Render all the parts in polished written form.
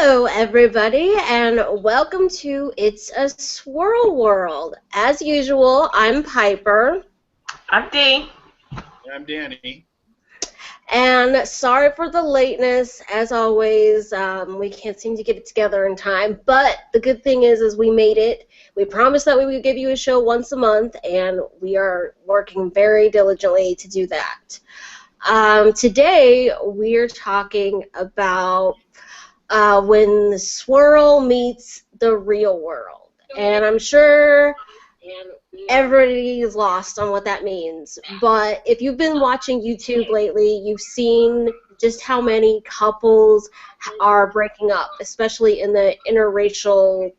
Hello, everybody, and welcome to It's a Swirl World. As usual, I'm Piper. I'm Dee. I'm Danny. And sorry for the lateness. As always, we can't seem to get it together in time. But the good thing is we made it. We promised that we would give you a show once a month, and we are working very diligently to do that. Today, we're talking about when the swirl meets the real world. And I'm sure everybody is lost on what that means. But if you've been watching YouTube lately, you've seen just how many couples are breaking up, especially in the interracial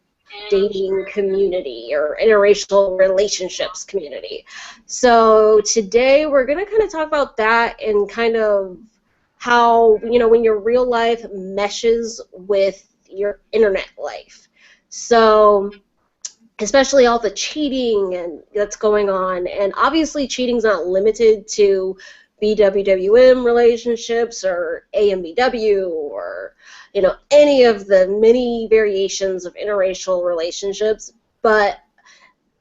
dating community or interracial relationships community. So today we're going to kind of talk about that and kind of how, when your real life meshes with your internet life. So, especially all the cheating and that's going on. And obviously cheating's not limited to BWWM relationships or AMBW or, any of the many variations of interracial relationships, but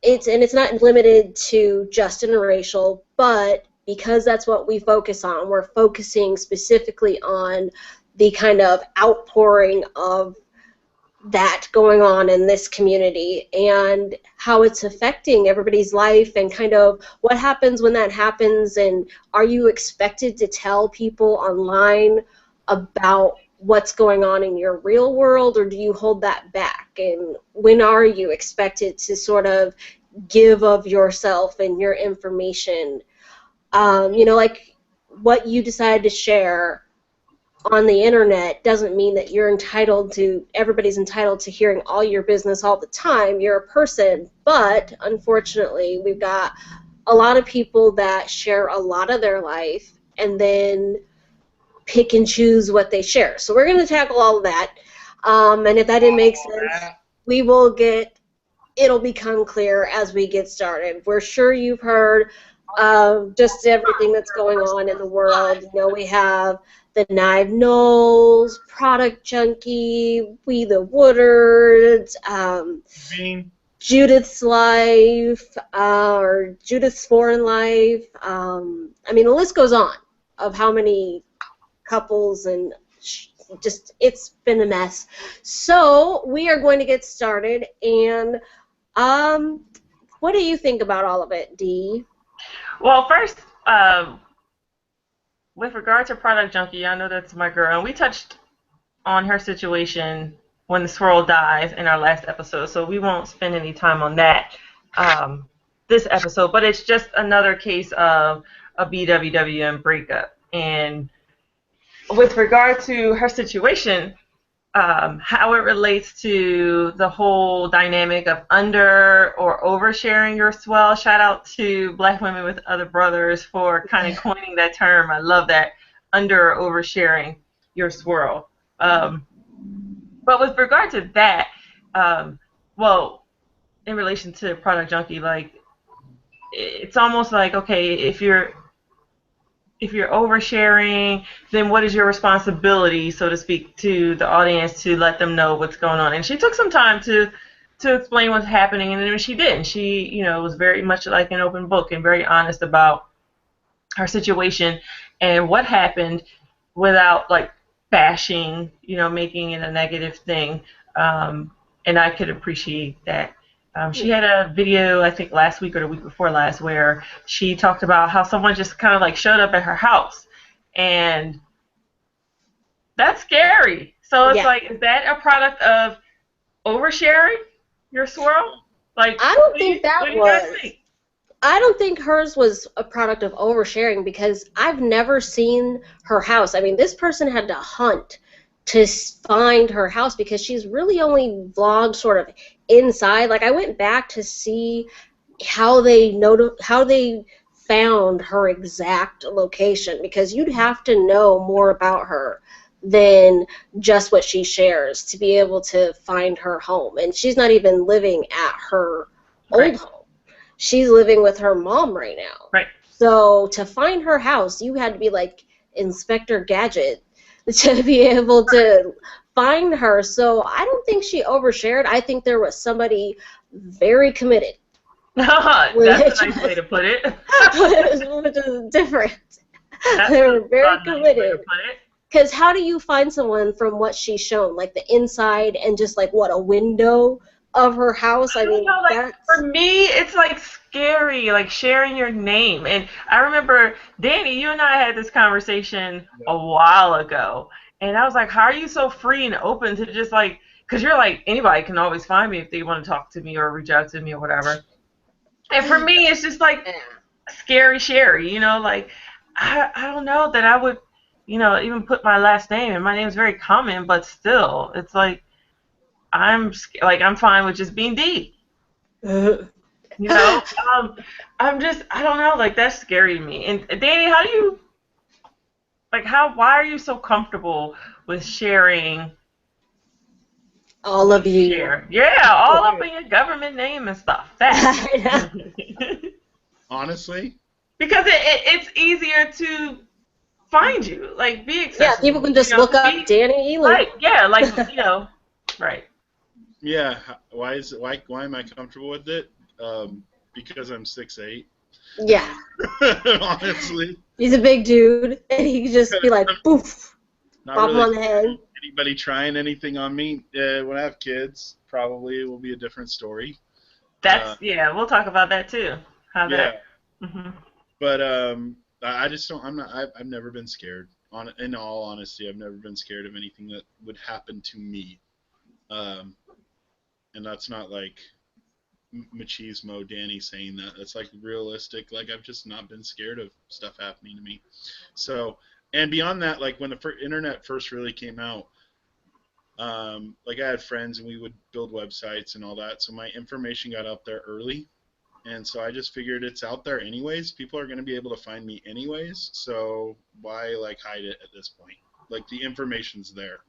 it's not limited to just interracial, but because that's what we focus on, we're focusing specifically on the kind of outpouring of that going on in this community and how it's affecting everybody's life and kind of what happens when that happens, and are you expected to tell people online about what's going on in your real world, or do you hold that back, and when are you expected to sort of give of yourself and your information, like what you decide to share on the internet doesn't mean that everybody's entitled to hearing all your business all the time. You're a person, but unfortunately we've got a lot of people that share a lot of their life and then pick and choose what they share. So we're going to tackle all of that, and if that didn't make sense, it'll become clear as we get started. We're sure you've heard of just everything that's going on in the world. We have the Knives Knowles, Product Junkie, We the Woodwards, Judith's Life, or Judith's Foreign Life. The list goes on of how many couples, and just it's been a mess. So we are going to get started, and what do you think about all of it, Dee? Well, first, with regard to Product Junkie, I know that's my girl, and we touched on her situation when the swirl dies in our last episode, so we won't spend any time on that this episode, but it's just another case of a BWWM breakup. And with regard to her situation, how it relates to the whole dynamic of under or oversharing your swell. Shout out to Black Women with Other Brothers for kind of coining that term. I love that, under or oversharing your swirl. But with regard to that, well, in relation to Product Junkie, like, it's almost like, okay, if you're oversharing, then what is your responsibility, so to speak, to the audience to let them know what's going on? And she took some time to explain what's happening, and then she did. And she, was very much like an open book and very honest about her situation and what happened without, like, bashing, making it a negative thing. And I could appreciate that. She had a video, I think last week or the week before last, where she talked about how someone just kind of like showed up at her house, and that's scary. So it's like, is that a product of oversharing your swirl? Like, I don't think that was. I don't think hers was a product of oversharing, because I've never seen her house. I mean, this person had to hunt to find her house because she's really only vlogged sort of inside. Like, I went back to see how they found her exact location, because you'd have to know more about her than just what she shares to be able to find her home. And she's not even living at her old home. She's living with her mom right now. Right. So to find her house, you had to be like Inspector Gadget to be able to find her. So I don't think she overshared. I think there was somebody very committed. That's a nice way to put it. which is different. They were very committed. Because how do you find someone from what she's shown, like the inside and just like what, a window of her house? I mean, know, like, that's... for me, it's like scary, like sharing your name. And I remember, Danny, you and I had this conversation a while ago, and I was like, how are you so free and open to just like, because you're like, anybody can always find me if they want to talk to me or reach out to me or whatever. And for me, it's just like scary Sherry, you know, like I don't know that I would, you know, even put my last name, and my name's very common, but still, it's like I'm fine with just being D. You know, I don't know, like that's scary to me. And Danny, how do you, like, why are you so comfortable with sharing? All of you. Yeah, all up in your government name and stuff. That. Honestly? Because it's easier to find you, like be accessible. Yeah, people can just look up Danny Ely. Right, yeah, like, you know, right. Yeah, why am I comfortable with it? Because I'm 6'8". Yeah. Honestly. He's a big dude, and he can just be like, poof, pop him really on the head. Anybody trying anything on me? When I have kids, probably it will be a different story. That's, we'll talk about that too. But I just don't. I've never been scared. In all honesty, I've never been scared of anything that would happen to me. And that's not like machismo Danny saying that. That's like realistic. Like, I've just not been scared of stuff happening to me. So, and beyond that, like when the internet first really came out, like I had friends and we would build websites and all that. So my information got out there early. And so I just figured it's out there anyways. People are going to be able to find me anyways. So why like hide it at this point? Like the information's there.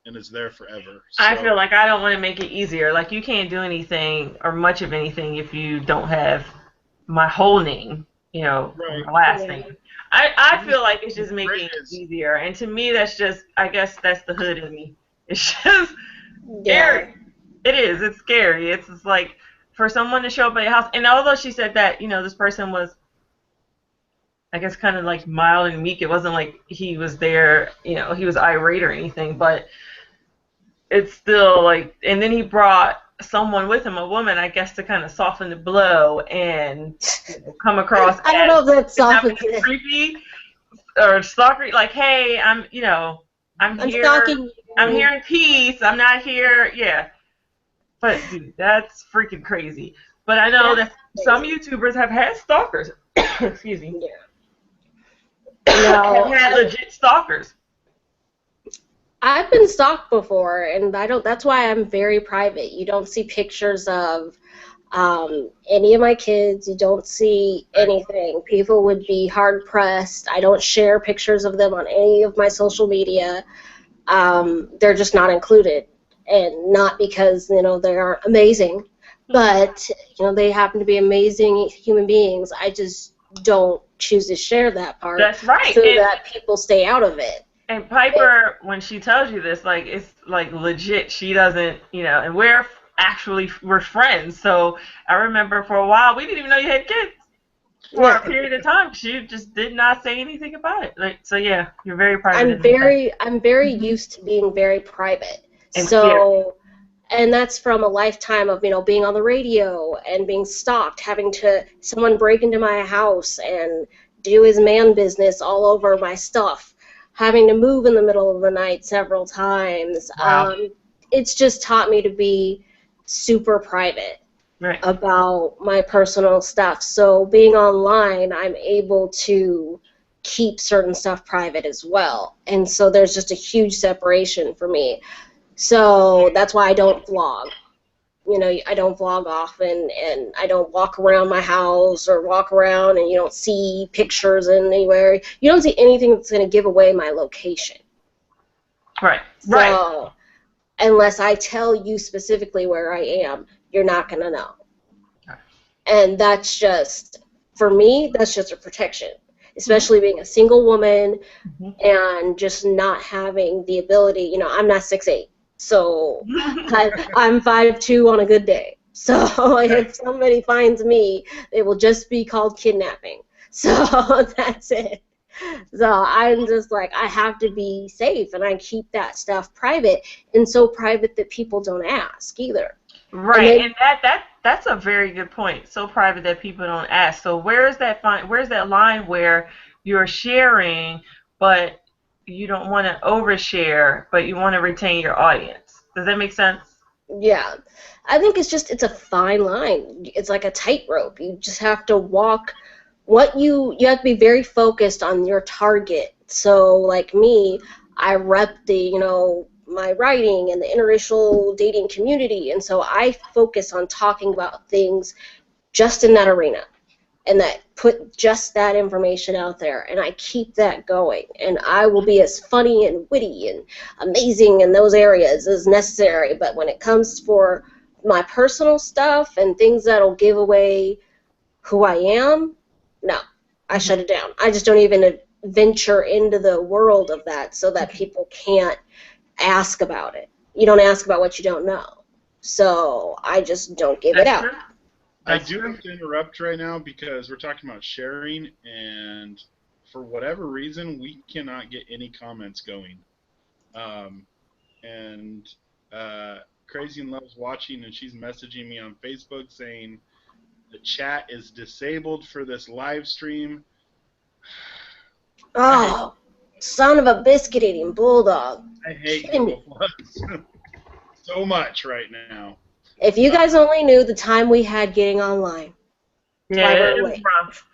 And it's there forever. So. I feel like I don't want to make it easier. Like, you can't do anything or much of anything if you don't have my whole name, you know, my last name. I feel like it's just making it easier. And to me, that's just, I guess that's the hood in me. It's just scary. It is. It's scary. It's just like for someone to show up at your house. And although she said that, you know, this person was, I guess, kind of like mild and meek. It wasn't like he was there, you know, he was irate or anything, but it's still like, and then he brought someone with him, a woman, I guess, to kind of soften the blow and come across I don't know if that's softens it. Creepy or stalker, like, hey, I'm here. Stalking. I'm here in peace. I'm not here. Yeah. But dude, that's freaking crazy. But I know that some YouTubers have had stalkers. Excuse me. No. Have had legit stalkers. I've been stalked before, and that's why I'm very private. You don't see pictures of any of my kids. You don't see anything. People would be hard pressed. I don't share pictures of them on any of my social media. They're just not included, and not because, you know, they aren't amazing, but, you know, they happen to be amazing human beings. I just don't choose to share that part. That's right. So that people stay out of it. And Piper, when she tells you this, like, it's like legit. She doesn't, you know, and we're friends. So I remember for a while we didn't even know you had kids for a period of time. She just did not say anything about it. Like, so yeah, you're very private. I'm very used to being very private. And and that's from a lifetime of, you know, being on the radio and being stalked, having someone break into my house and do his man business all over my stuff. Having to move in the middle of the night several times. Wow. It's just taught me to be super private about my personal stuff. So being online, I'm able to keep certain stuff private as well. And so there's just a huge separation for me. So that's why I don't vlog. You know, I don't vlog often, and I don't walk around my house or walk around, and you don't see pictures anywhere. You don't see anything that's going to give away my location. Right. So, unless I tell you specifically where I am, you're not going to know. Right. And that's just, for me, that's just a protection. Especially being a single woman and just not having the ability, you know, I'm not 6'8". So I'm 5'2" on a good day. So if somebody finds me, it will just be called kidnapping. So that's it. So I'm just like, I have to be safe, and I keep that stuff private, and so private that people don't ask either. And Right, then, and that's a very good point. So private that people don't ask. So where's that line where you're sharing, but you don't want to overshare, but you want to retain your audience? Does that make sense? yeah, I think it's a fine line. It's like a tightrope. You just have to walk you have to be very focused on your target. So like me, I rep my writing and the interracial dating community, and so I focus on talking about things just in that arena, and that put just that information out there, and I keep that going, and I will be as funny and witty and amazing in those areas as necessary. But when it comes for my personal stuff and things that'll give away who I am, no, I shut it down. I just don't even venture into the world of that so that people can't ask about it. You don't ask about what you don't know. So I just don't give it That's out. true. I That's do true. have to interrupt right now because we're talking about sharing, and for whatever reason, we cannot get any comments going. Um, and Crazy and Love's watching, and she's messaging me on Facebook saying the chat is disabled for this live stream. Oh, son of a biscuit eating bulldog. I hate Kidding Google me. Plus so much right now. If you guys only knew the time we had getting online. That's Yeah, why we're it was late. rough.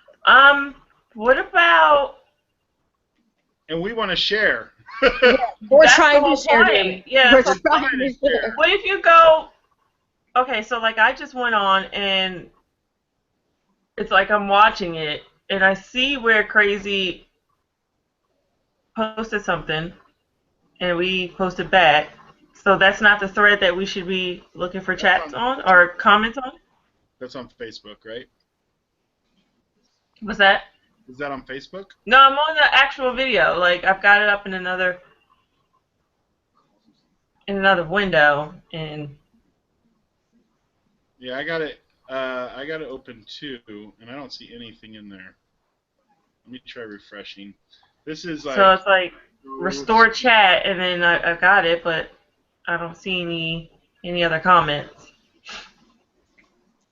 What about And we want to share. Yeah, we're that's the trying to whole share, point. Jeremy. Yeah, We're so trying Trying to to share. share. what if you go okay, so like I just went on and it's like I'm watching it and I see where Crazy posted something and we posted back. So that's not the thread that we should be looking for That's chats on on or comments on? that's on Facebook, right? What's that? Is that on Facebook? No, I'm on the actual video. Like I've got it up in another window and Yeah, I got it. I got it open too, and I don't see anything in there. Let me try refreshing. This is so like, it's like restore chat and then I got it, but I don't see any other comments.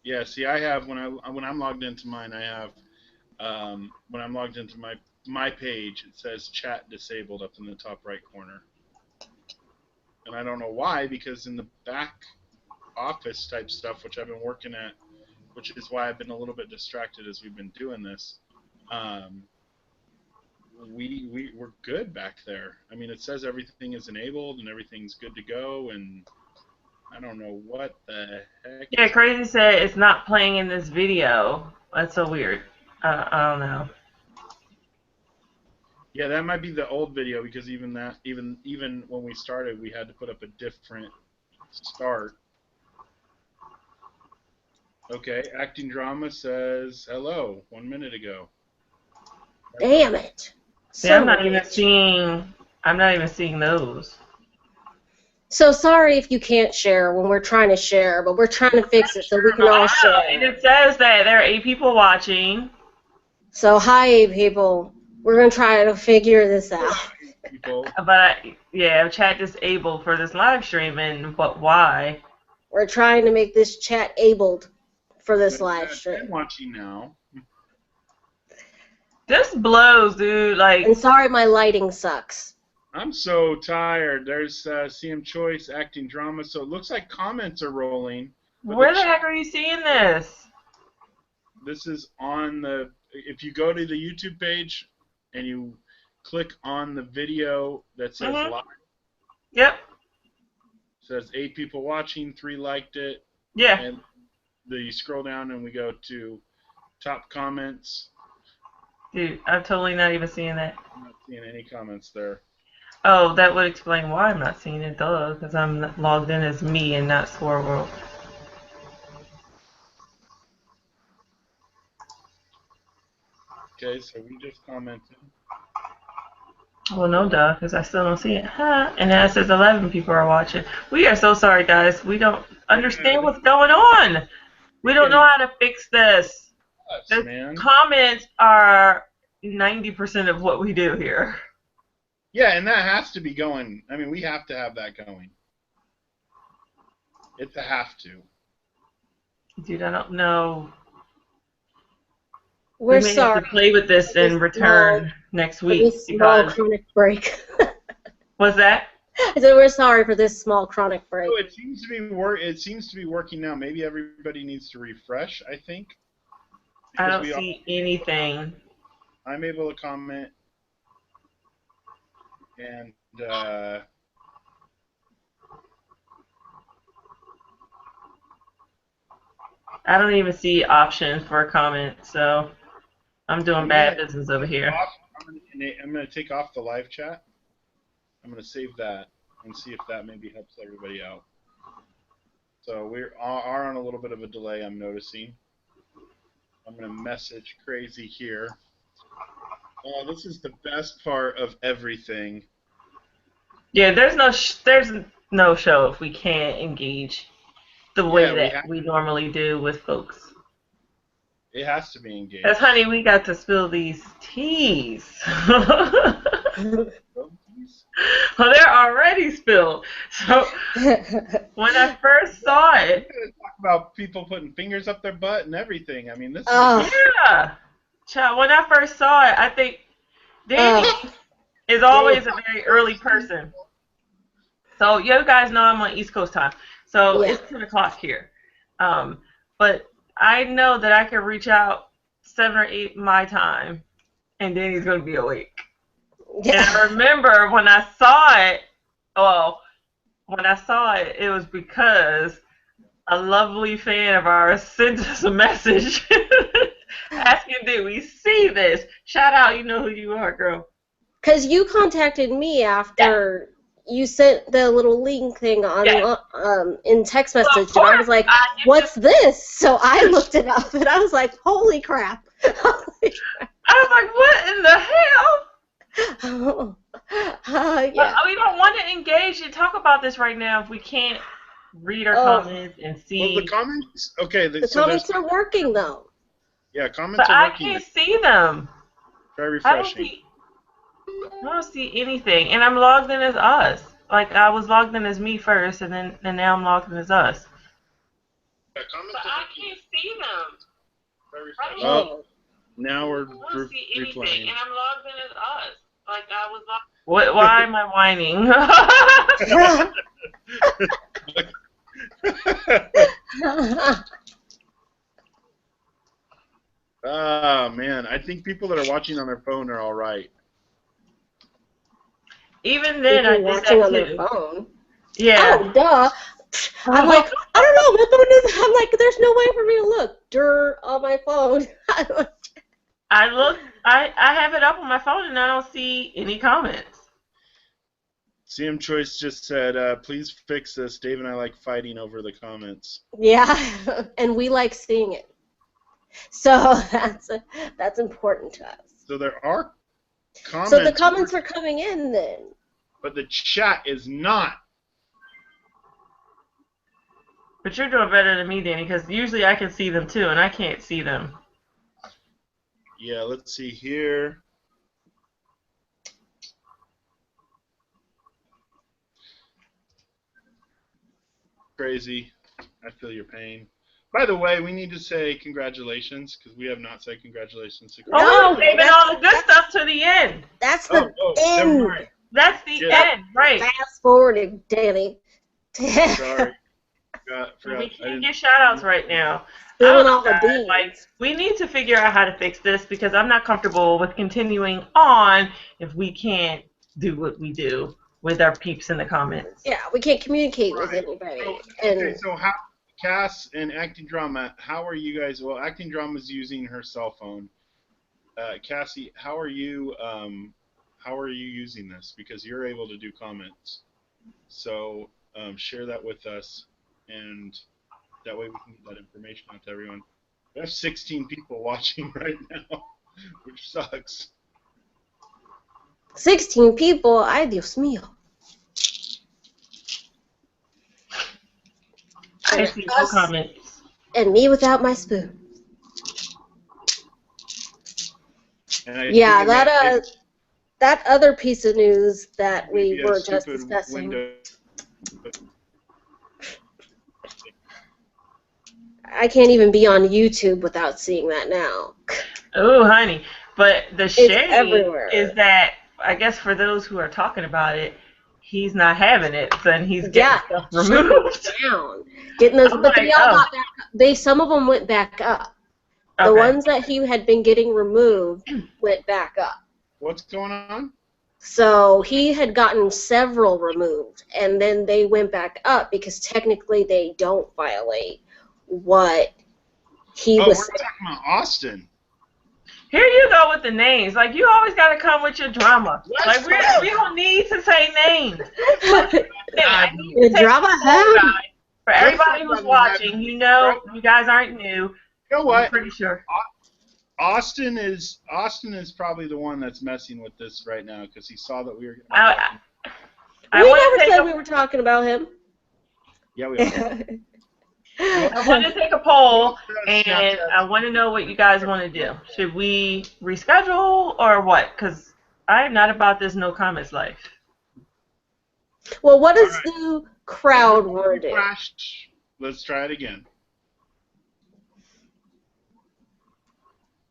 yeah. See, I have when I'm logged into mine, I have when I'm logged into my page, it says chat disabled up in the top right corner, and I don't know why because in the back office type stuff, which I've been working at, which is why I've been a little bit distracted as we've been doing this. Um, we're good back there. I mean, it says everything is enabled and everything's good to go, and I don't know what the heck Yeah, is. Crazy said it's not playing in this video. That's so weird. I don't know. Yeah, that might be the old video because even when we started, we had to put up a different start. Okay, acting drama says hello 1 minute ago. Damn it. See, Son of a bitch. I'm not even seeing those. So sorry if you can't share when we're trying to share, but we're trying to fix it so we can all I know, and share. it says that there are 8 people watching. So hi, people. We're going to try to figure this out. People, But yeah, chat disabled for this live stream, and but why? We're trying to make this chat abled for but this it's live got stream. 10 watching now. This blows, dude. And Like, sorry my lighting sucks. I'm so tired. There's CM Choice acting drama, so it looks like comments are rolling. But where the heck are you seeing this? this is on the. If you go to the YouTube page and you click on the video that says Mhm. live, Yep. it says 8 people watching, 3 liked it, Yeah. and you scroll down and we go to top comments. Dude, I'm totally not even seeing that. I'm not seeing any comments there. Oh, that would explain why I'm not seeing it, duh, because I'm logged in as me and not Swirl. Okay, so we just commented. Well, no, duh, because I still don't see it. Huh? And then it says 11 people are watching. We are so sorry, guys. We don't Yeah, understand this what's going on. We don't know freaking how to fix this. nuts, The man. comments are 90% of what we do here. Yeah, and that has to be going. I mean, we have to have that going. It's a have to. Dude, I don't know. We We're may have to sorry play with for this this in small return next for week this small because chronic break. what's that? I said we're sorry for this small chronic So break. it seems to be It seems to be working now. Maybe everybody needs to refresh. I think I because don't we all. see anything. I'm able to comment, and I don't even see options for a comment, so I'm doing I'm gonna bad business over here. I'm gonna take off the live chat. I'm gonna save that and see if that maybe helps everybody out. So we are on a little bit of a delay. I'm noticing. I'm gonna message crazy here. Oh, this is the best part of everything. Yeah, there's no show if we can't engage the way Yeah, that we normally do with folks. it has to be Cause engaged. honey, we got to spill these teas. Well, they're already spilled. So when I first saw We're it, gonna talk about people putting fingers up their butt and everything. I mean, this is a good. Oh, yeah, child, when I first saw it, I think Danny oh, is So always a very early person. So you guys know I'm on East Coast time, so yeah, it's 10 o'clock here. But I know that I can reach out 7 or 8 my time, and Danny's gonna be awake. And yeah. I remember when I saw it. Well, when I saw it, it was because a lovely fan of ours sent us a message asking, "Did we see this?" Shout out, you know who you are, girl. Because you contacted me Yes, after you sent the little link thing on yes. in text So of message, and I was course, like, I get this. "What's this?" So I looked it up, and I was like, "Holy crap!" I was like, "What in the hell?" Oh, But yeah. we don't want to engage and talk about this right now if we can't read our Oh, comments and well, the see. comments. Okay, the so there's comments are working though. yeah, But comments are I working now. can't see them. Try I don't refreshing. see. I don't see anything, and I'm logged in as us. Like I was logged in as me first, and now I'm logged in as us. Yeah, But comments are I working. can't see them. Try Right? refreshing. Oh, Oh. now we're I don't see anything, replaying. and I'm logged in as us. Like I was logged. What? Why am I whining? Ah, man, I think people that are watching on their phone are all right. Even then, I People did watching that on their too. phone. Yeah. Oh, duh. I'm like, I don't know. My phone is. I'm like, there's no way for me to look. Dirt on my phone. I look. I have it up on my phone, and I don't see any comments. CM Choice just said, please fix this. Dave and I like fighting over the comments. Yeah, and we like seeing it. So that's important to us. So there are comments. So the comments are coming in then. But the chat is not. But you're doing better than me, Danny, because usually I can see them too, and I can't see them. Yeah, let's see here. Crazy. I feel your pain. By the way, we need to say congratulations because we have not said congratulations to Chris. Oh, No, we're saving all the good stuff to the end. that's the Never end. mind. That's the Yeah. end, right? Fast forwarding, Danny. Sorry. Forgot. We can't get shout outs right now. I Spilling don't know, all the guys. beans. Like, we need to figure out how to fix this because I'm not comfortable with continuing on if we can't do what we do with our peeps in the comments. Yeah, we can't communicate with Right. anybody. Okay, so how Cass and Acting Drama, how are you guys? Well, Acting Drama is using her cell phone. Cassie, how are you? How are you using this? Because you're able to do comments. So share that with us, and that way we can get that information out to everyone. We have 16 people watching right now, which sucks. 16 people? Ay, Dios mío. I And see no us, comments. and me without my spoon. And I Yeah, think it that other piece of news that may we be a were just stupid discussing. window. I can't even be on YouTube without seeing that now. Oh, honey. But the It's shade is everywhere. that, I guess for those who are talking about it, he's not having it, and he's getting Yeah, stuff shutting it removed. down. Getting those, I'm but they like, all oh, got back. Some of them went back up. The okay. ones that he had been getting removed went back up. What's going on? So he had gotten several removed, and then they went back up because technically they don't violate what he Oh, we're was talking about Austin. Here you go with the names. Like, you always got to come with your drama. Like, we don't need to say names. saying. I need to take Drama a poll, him. guys. For Let's everybody talk who's about the watching, you know, you guys aren't new. You know I'm what? pretty sure. Austin is probably the one that's messing with this right now because he saw that we were going to. I We want to never take said a, we were talking about him. Yeah, we are. I want to take a poll, and I want to know what you guys want to do. Should we reschedule or what? Because I'm not about this no comments life. Well, what does All right. the crowd want to do? Let's try it again.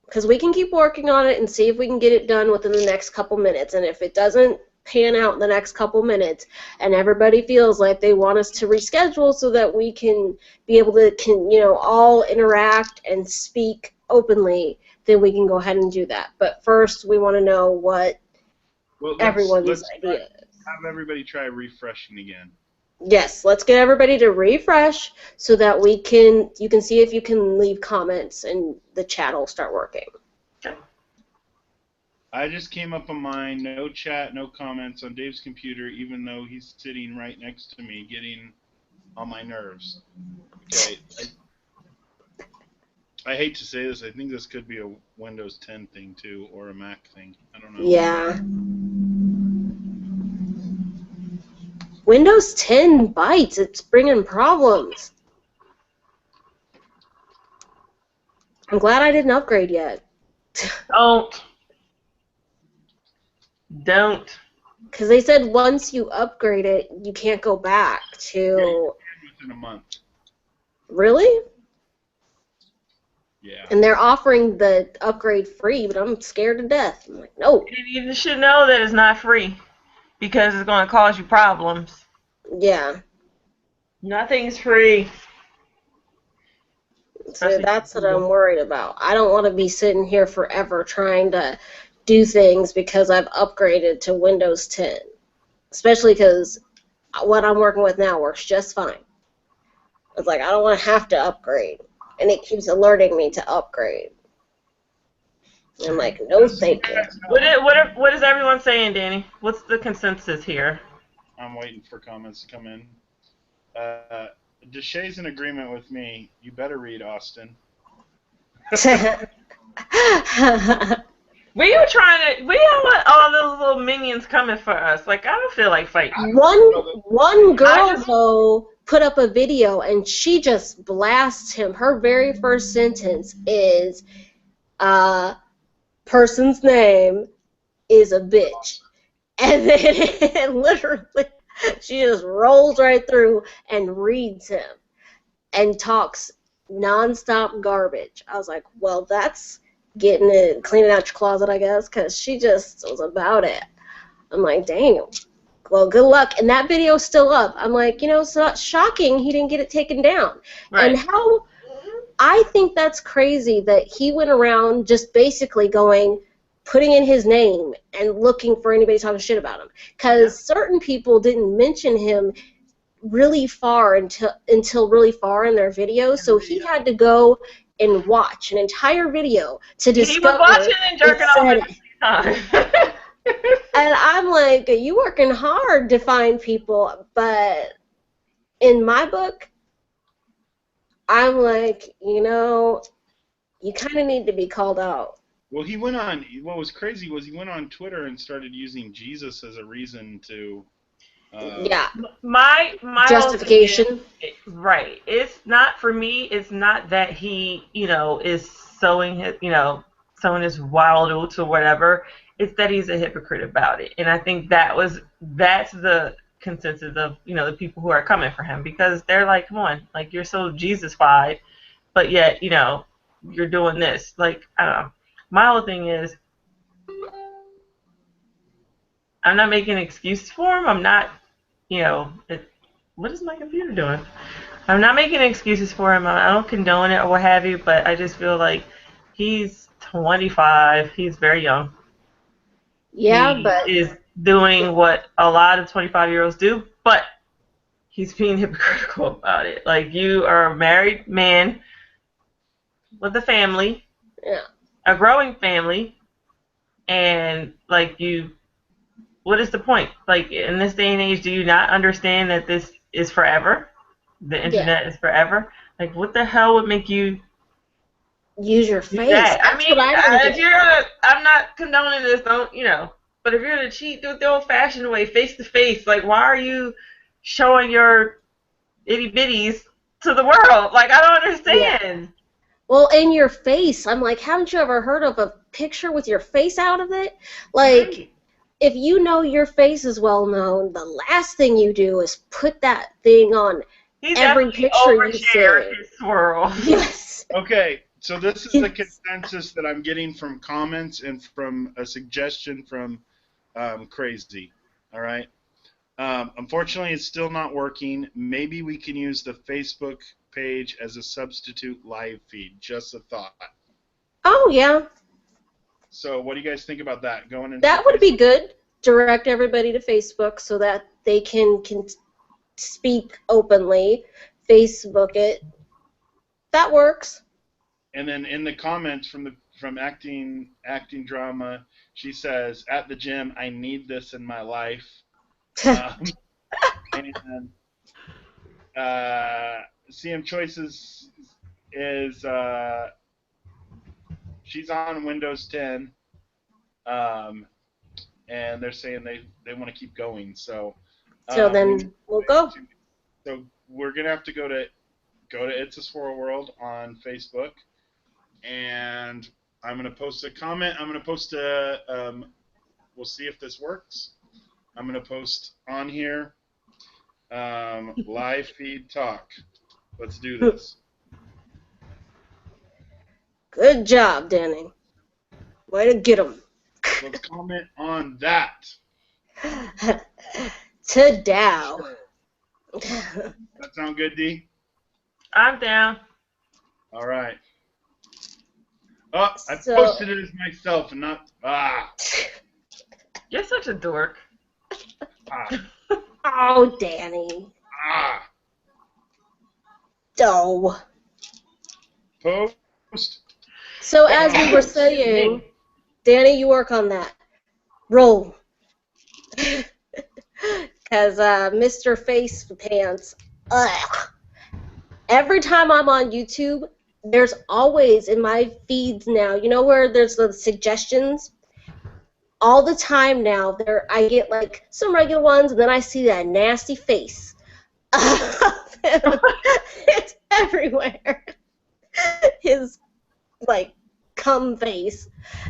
Because we can keep working on it and see if we can get it done within the next couple minutes. And if it doesn't pan out in the next couple minutes and everybody feels like they want us to reschedule so that we can be able to all interact and speak openly, then we can go ahead and do that. But first we want to know what everyone's idea is. Have everybody try refreshing again. Yes, let's get everybody to refresh so that you can see if you can leave comments and the chat will start working. I just came up on mine, no chat, no comments on Dave's computer, even though he's sitting right next to me, getting on my nerves. Okay. I hate to say this, I think this could be a Windows 10 thing too, or a Mac thing. I don't know. Yeah. Windows 10 bites. It's bringing problems. I'm glad I didn't upgrade yet. Don't. Because they said once you upgrade it, you can't go back to... Yeah, you can within a month. Really? Yeah. And they're offering the upgrade free, but I'm scared to death. I'm like, no. And you should know that it's not free because it's going to cause you problems. Yeah. Nothing's free. So that's what I'm worried about. I don't want to be sitting here forever trying to do things because I've upgraded to Windows 10. Especially because what I'm working with now works just fine. It's like, I don't want to have to upgrade. And it keeps alerting me to upgrade. And I'm like, no thank you. What is everyone saying, Danny? What's the consensus here? I'm waiting for comments to come in. Deshay's in agreement with me. You better read Austin. We have all those little minions coming for us. Like, I don't feel like fighting. One girl, though, put up a video, and she just blasts him. Her very first sentence is, person's name is a bitch. And then literally, she just rolls right through and reads him and talks nonstop garbage. I was like, well, that's cleaning out your closet, I guess, because she just was about it. I'm like, dang. Well, good luck. And that video's still up. I'm like, it's not shocking he didn't get it taken down. Right. And I think that's crazy that he went around just basically putting in his name and looking for anybody talking shit about him. Because certain people didn't mention him really far until really far in their videos, so he had to go and watch an entire video to discover. He was watching and jerking off at the same time. And I'm like, you working hard to find people, but in my book, I'm like, you kind of need to be called out Well, he went on. What was crazy was he went on Twitter and started using Jesus as a reason to. Yeah, My whole thing is justification. right. It's not for me. It's not that he is sowing his wild oats or whatever. It's that he's a hypocrite about it, and I think that's the consensus of the people who are coming for him, because they're like, come on, like you're so Jesus-fied, but yet you're doing this. Like, I don't know. My whole thing is I'm not making excuses for him. I'm not, what is my computer doing? I'm not making excuses for him. I don't condone it or what have you, but I just feel like he's 25. He's very young. Yeah, He but is doing what a lot of 25-year-olds do, but he's being hypocritical about it. Like, you are a married man with a family, yeah, a growing family, and like what is the point? Like, in this day and age, do you not understand that this is forever? The yeah. internet is forever. Like, what the hell would make you Use your do face. that? I That's what mean, I don't if get. you're I'm not condoning this, don't but if you're gonna cheat, do it the old-fashioned way, face to face. Like, why are you showing your itty bitties to the world? Like, I don't Yeah. understand. Well, in your face. I'm like, haven't you ever heard of a picture with your face out of it? Like, Right. if you know your face is well known, the last thing you do is put that thing on He every definitely picture you overshared see. his swirl. Yes. Okay, so this is the Yes. consensus that I'm getting from comments and from a suggestion from Crazy. All right. Unfortunately, it's still not working. Maybe we can use the Facebook page as a substitute live feed. Just a thought. Oh, yeah. So, what do you guys think about that? Going into That would be Facebook? good. Direct everybody to Facebook so that they can speak openly. Facebook it. That works. And then in the comments from acting drama, she says, "At the gym, I need this in my life." Um, and CM Choices is she's on Windows 10, um, and they're saying they want to keep going. So So we need then we'll go. to, so we're gonna have to go to It's a Swirl World on Facebook, and I'm gonna post a comment. I'm gonna post a we'll see if this works. I'm gonna post on here live feed talk. Let's do this. Good job, Danny. Way to get 'em. Let's comment on that. To Dow. That sound good, D? I'm down. All right. Oh, I So- posted it as myself and not You're such a dork. ah Oh, Danny. ah. Oh. Post. So as we were saying, Danny, you work on that. Roll. Because Mr. Face Pants, ugh. Every time I'm on YouTube, there's always in my feeds now, you know where there's the suggestions? All the time now, there I get like some regular ones, and then I see that nasty face. It's everywhere. His like cum face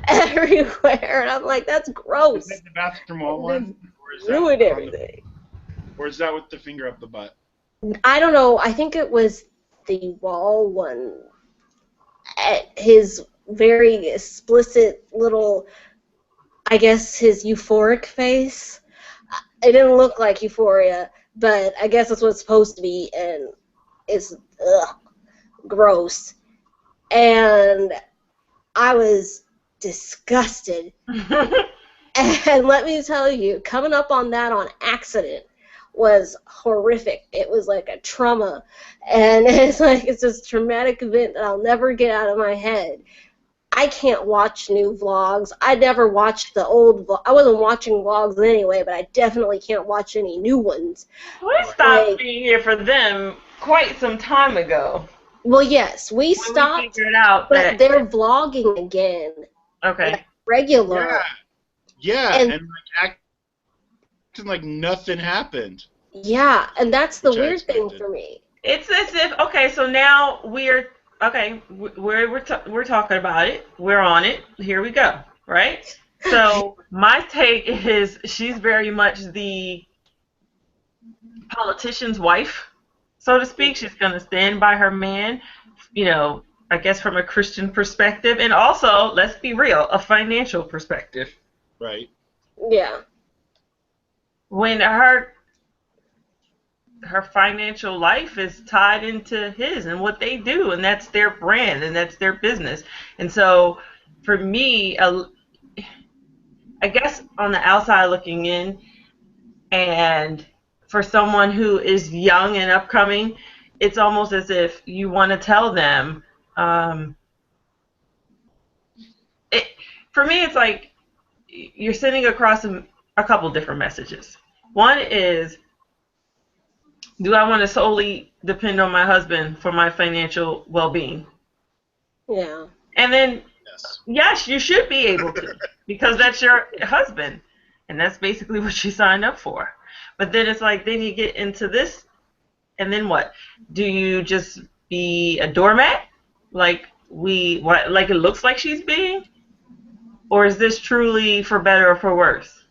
everywhere, and I'm like, that's Is gross. that the bathroom wall one? Or is Ruined that everything. or is that with the finger up the butt? I don't know. I think it was the wall one. His very explicit little, I guess, his euphoric face. It didn't look like euphoria, but I guess that's what it's supposed to be, and it's gross. And I was disgusted. And let me tell you, coming up on that on accident was horrific. It was like a trauma. And it's like it's this traumatic event that I'll never get out of my head. I can't watch new vlogs. I never watched the old vlog. I wasn't watching vlogs anyway, but I definitely can't watch any new ones. We stopped being here for them quite some time ago. Well, yes, we When stopped, we figured out but that they're vlogging again. Okay. regular. Yeah, And and like acting like nothing happened, yeah, and that's the which I weird thing expected. for me. It's as if okay, so now we're talking about it. We're on it. Here we go. Right. So my take is she's very much the politician's wife, so to speak. She's going to stand by her man. You know, I guess from a Christian perspective, and also let's be real, a financial perspective. Right. Yeah. When her financial life is tied into his and what they do, and that's their brand and that's their business. And so for me, I guess on the outside looking in, and for someone who is young and upcoming, it's almost as if you want to tell them, um, it, for me it's like you're sending across a couple different messages. One is, do I want to solely depend on my husband for my financial well-being? Yeah. And then, Yes. yes, you should be able to, because that's your husband. And that's basically what you signed up for. But then it's like, then you get into this, and then what? Do you just be a doormat? Like it looks like she's being? Or is this truly for better or for worse?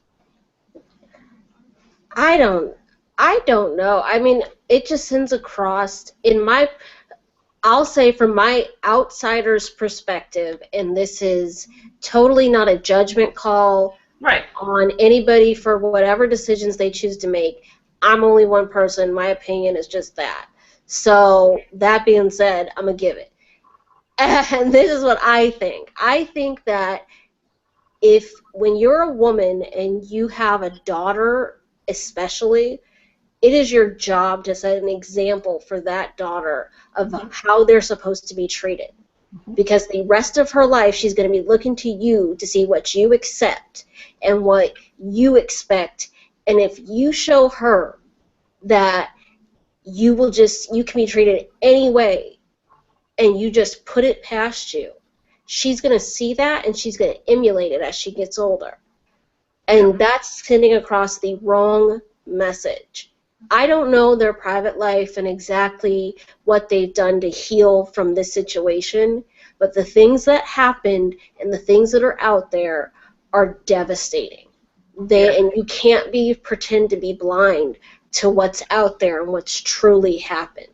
I don't I don't know. I mean, it just sends across in my I'll say from my outsider's perspective, and this is totally not a judgment call Right. on anybody for whatever decisions they choose to make. I'm only one person. My opinion is just that. So, that being said, I'm going to give it. And this is what I think. I think that if when you're a woman and you have a daughter, especially, it is your job to set an example for that daughter of how they're supposed to be treated. Because the rest of her life, she's going to be looking to you to see what you accept and what you expect. And if you show her that you can be treated any way and you just put it past you, she's going to see that and she's going to emulate it as she gets older. And that's sending across the wrong message. I don't know their private life and exactly what they've done to heal from this situation, but the things that happened and the things that are out there are devastating. And you can't pretend to be blind to what's out there and what's truly happened.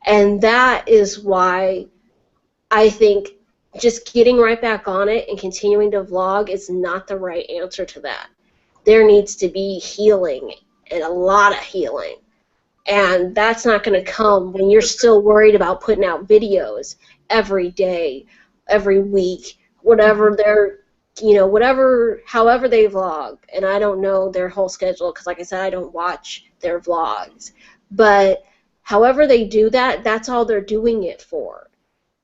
And that is why I think just getting right back on it and continuing to vlog is not the right answer to that. There needs to be healing, and a lot of healing. And that's not going to come when you're still worried about putting out videos every day, every week, whatever however they vlog. And I don't know their whole schedule because, like I said, I don't watch their vlogs. But however they do that, that's all they're doing it for.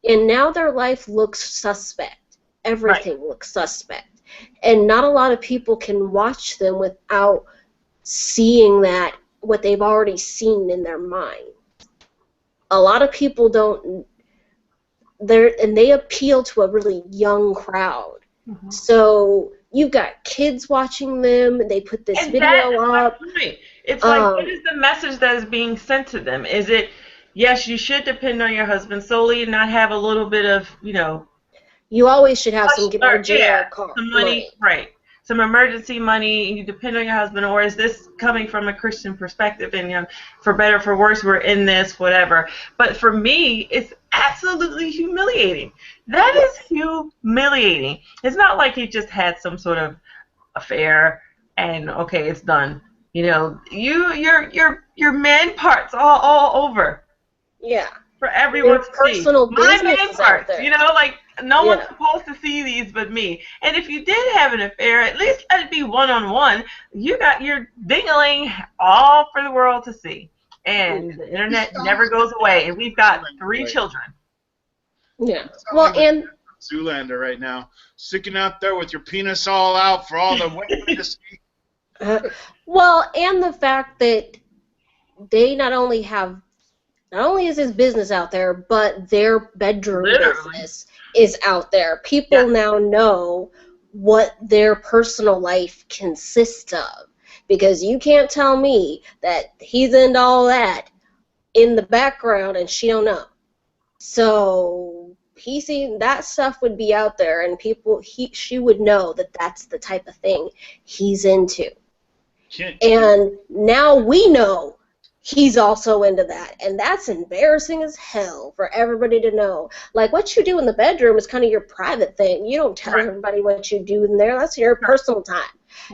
And now their life looks suspect. Right. Everything looks suspect. And not a lot of people can watch them without seeing that, what they've already seen in their mind. A lot of people don't, and they appeal to a really young crowd. Mm-hmm. So you've got kids watching them, and they put this And that video is my up. point. It's like, what is the message that is being sent to them? Is it, yes, you should depend on your husband solely and not have a little bit of, You always should have some get out or, of jail some money. money, right? Some emergency money, and you depend on your husband, or is this coming from a Christian perspective? And for better, for worse, we're in this, whatever. But for me, it's absolutely humiliating. That is humiliating. It's not like he just had some sort of affair and okay, it's done. Your man parts all over Yeah. for everyone Their to see. personal My business man is out parts, there. like no one's Yeah. supposed to see these but me. And if you did have an affair, at least let it be one-on-one. You got your dingling all for the world to see. And the internet never goes away. And we've got 3 children. Yeah. Well, and Zoolander right now, sticking out there with your penis all out for all the women to see. well, and the fact that they not only have not only is his business out there, but their bedroom Literally. business is out there. People now know what their personal life consists of. Because you can't tell me that he's into all that in the background and she don't know. So he seen that stuff would be out there, and she would know that that's the type of thing he's into. And now we know he's also into that, and that's embarrassing as hell for everybody to know. Like, what you do in the bedroom is kind of your private thing. You don't tell everybody what you do in there. That's your personal time.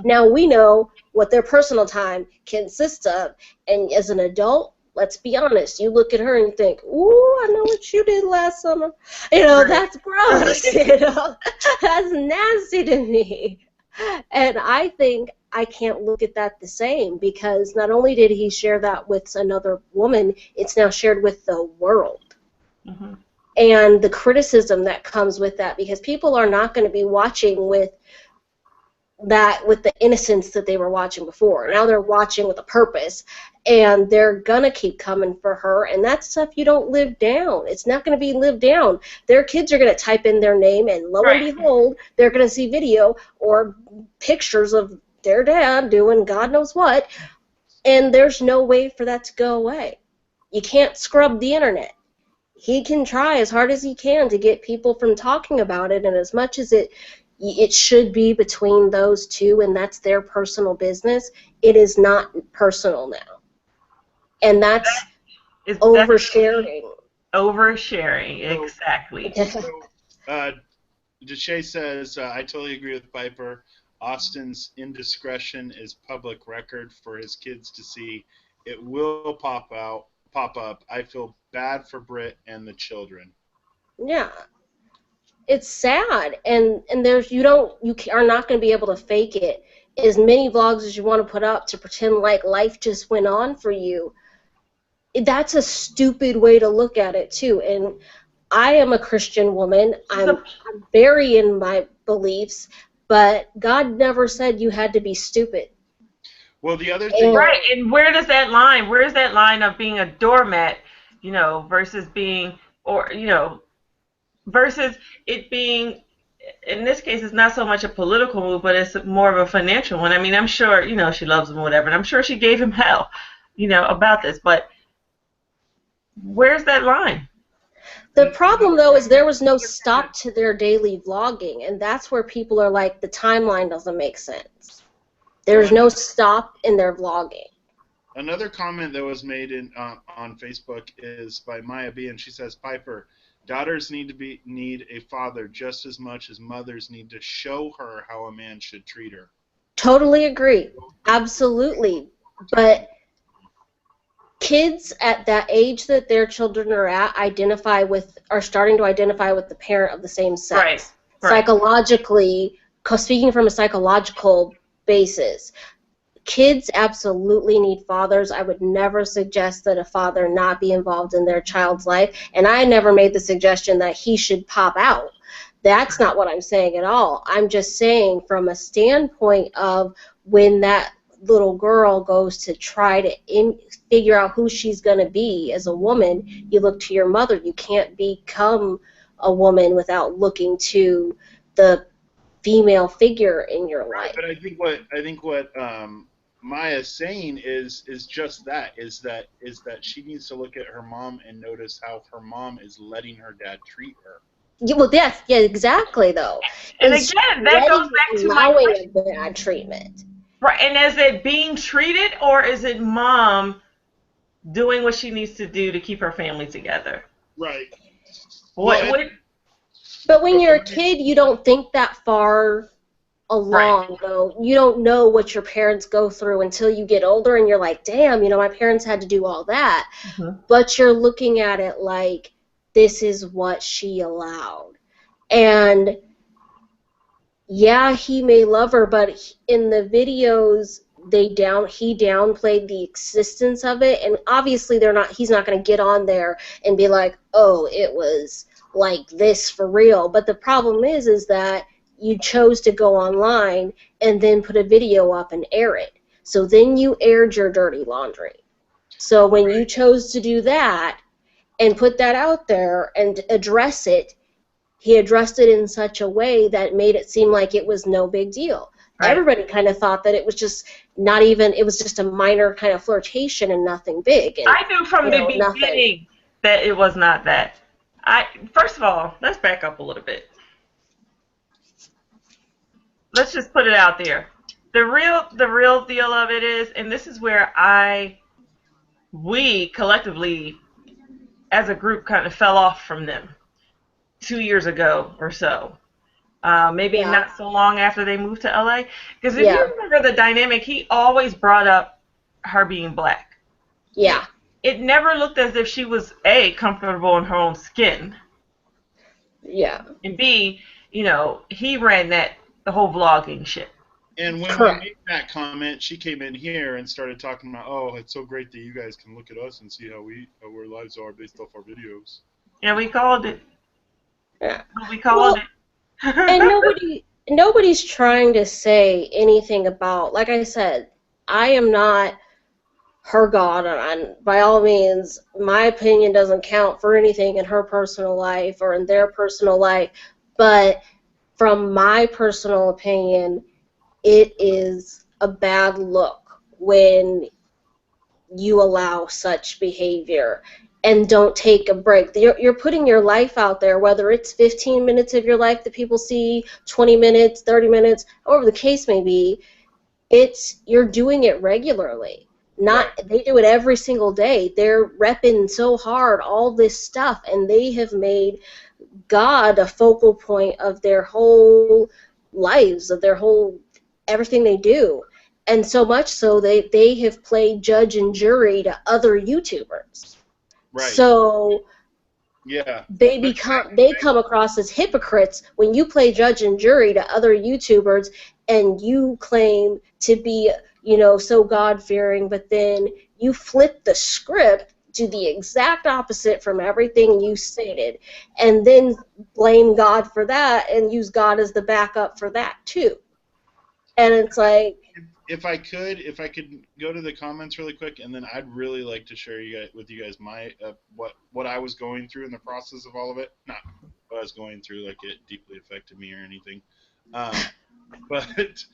Now we know what their personal time consists of, and as an adult, let's be honest, you look at her and you think, ooh, I know what you did last summer. You know, that's gross. You know, that's nasty to me. And I think I can't look at that the same, because not only did he share that with another woman, it's now shared with the world. Mm-hmm. And the criticism that comes with that, because people are not going to be watching with the innocence that they were watching before. Now they're watching with a purpose, and they're going to keep coming for her, and that's stuff you don't live down. It's not going to be lived down. Their kids are going to type in their name, and lo and behold, they're going to see video or pictures of their dad doing God knows what, and there's no way for that to go away. You can't scrub the internet. He can try as hard as he can to get people from talking about it, and as much as it should be between those two, and that's their personal business, it is not personal now. And that's oversharing. Oversharing, exactly. Deshay says, I totally agree with Piper. Austin's indiscretion is public record for his kids to see. It will pop up. I feel bad for Britt and the children. Yeah. It's sad, and you are not going to be able to fake it. As many vlogs as you want to put up to pretend like life just went on for you, that's a stupid way to look at it too. And I am a Christian woman. I'm very in my beliefs, but God never said you had to be stupid. Well, the other thing, and where does that line? Where is that line of being a doormat, versus being, versus it being, in this case, it's not so much a political move, but it's more of a financial one. I mean, I'm sure, she loves him or whatever, and I'm sure she gave him hell, about this, but where's that line? The problem, though, is there was no stop to their daily vlogging, and that's where people are like, the timeline doesn't make sense. There's no stop in their vlogging. Another comment that was made on Facebook is by Maya B, and she says, Piper, daughters need a father just as much as mothers need to show her how a man should treat her. Totally agree. Absolutely. But kids at that age that their children are at are starting to identify with the parent of the same sex. Right. Psychologically, speaking from a psychological basis, kids absolutely need fathers. I would never suggest that a father not be involved in their child's life, and I never made the suggestion that he should pop out. That's not what I'm saying at all. I'm just saying from a standpoint of when that little girl goes to try to figure out who she's going to be as a woman, you look to your mother. You can't become a woman without looking to the female figure in your life. But I think what Maya's saying is just that she needs to look at her mom and notice how her mom is letting her dad treat her. Yeah, well, yeah, exactly, though. And again, that goes back to my question. Bad treatment. Right, and is it being treated, or is it mom doing what she needs to do to keep her family together? Right. But when you're a kid, you don't think that far along, though. You don't know what your parents go through until you get older, and you're like, damn, my parents had to do all that. Mm-hmm. But you're looking at it like, this is what she allowed. And yeah, he may love her, but in the videos, he downplayed the existence of it, and obviously he's not going to get on there and be like, oh, it was like this for real. But the problem is that you chose to go online and then put a video up and air it. So then you aired your dirty laundry. So when you chose to do that, and put that out there and address it, he addressed it in such a way that made it seem like it was no big deal. Right. Everybody kind of thought that it was just not even, it was just a minor kind of flirtation and nothing big. And, I knew from the nothing. beginning that it was not that. First of all, let's back up a little bit. Let's just put it out there. The real deal of it is, and this is where we collectively, as a group, kind of fell off from them 2 years ago or so. Maybe not so long after they moved to LA. Because if you remember the dynamic, he always brought up her being black. Yeah. It never looked as if she was, A, comfortable in her own skin. Yeah. And B, he ran the whole vlogging shit. And when we made that comment, she came in here and started talking about, oh, it's so great that you guys can look at us and see how our lives are based off our videos. Yeah, we called it. Yeah. We called it. And nobody's trying to say anything about, like I said, I am not her god, and by all means, my opinion doesn't count for anything in her personal life or in their personal life, but from my personal opinion, it is a bad look when you allow such behavior and don't take a break. You're putting your life out there, whether it's 15 minutes of your life that people see, 20 minutes, 30 minutes, however the case may be, you're doing it regularly. They do it every single day. They're repping so hard all this stuff, and they have made God a focal point of their whole lives, of their whole everything they do. And so much so they have played judge and jury to other YouTubers. Right. So yeah, they come across as hypocrites when you play judge and jury to other YouTubers and you claim to be, so God-fearing, but then you flip the script to the exact opposite from everything you stated, and then blame God for that and use God as the backup for that too. And it's like, if I could go to the comments really quick, and then I'd really like to share with you guys my what I was going through in the process of all of it. Not what I was going through, like it deeply affected me or anything. But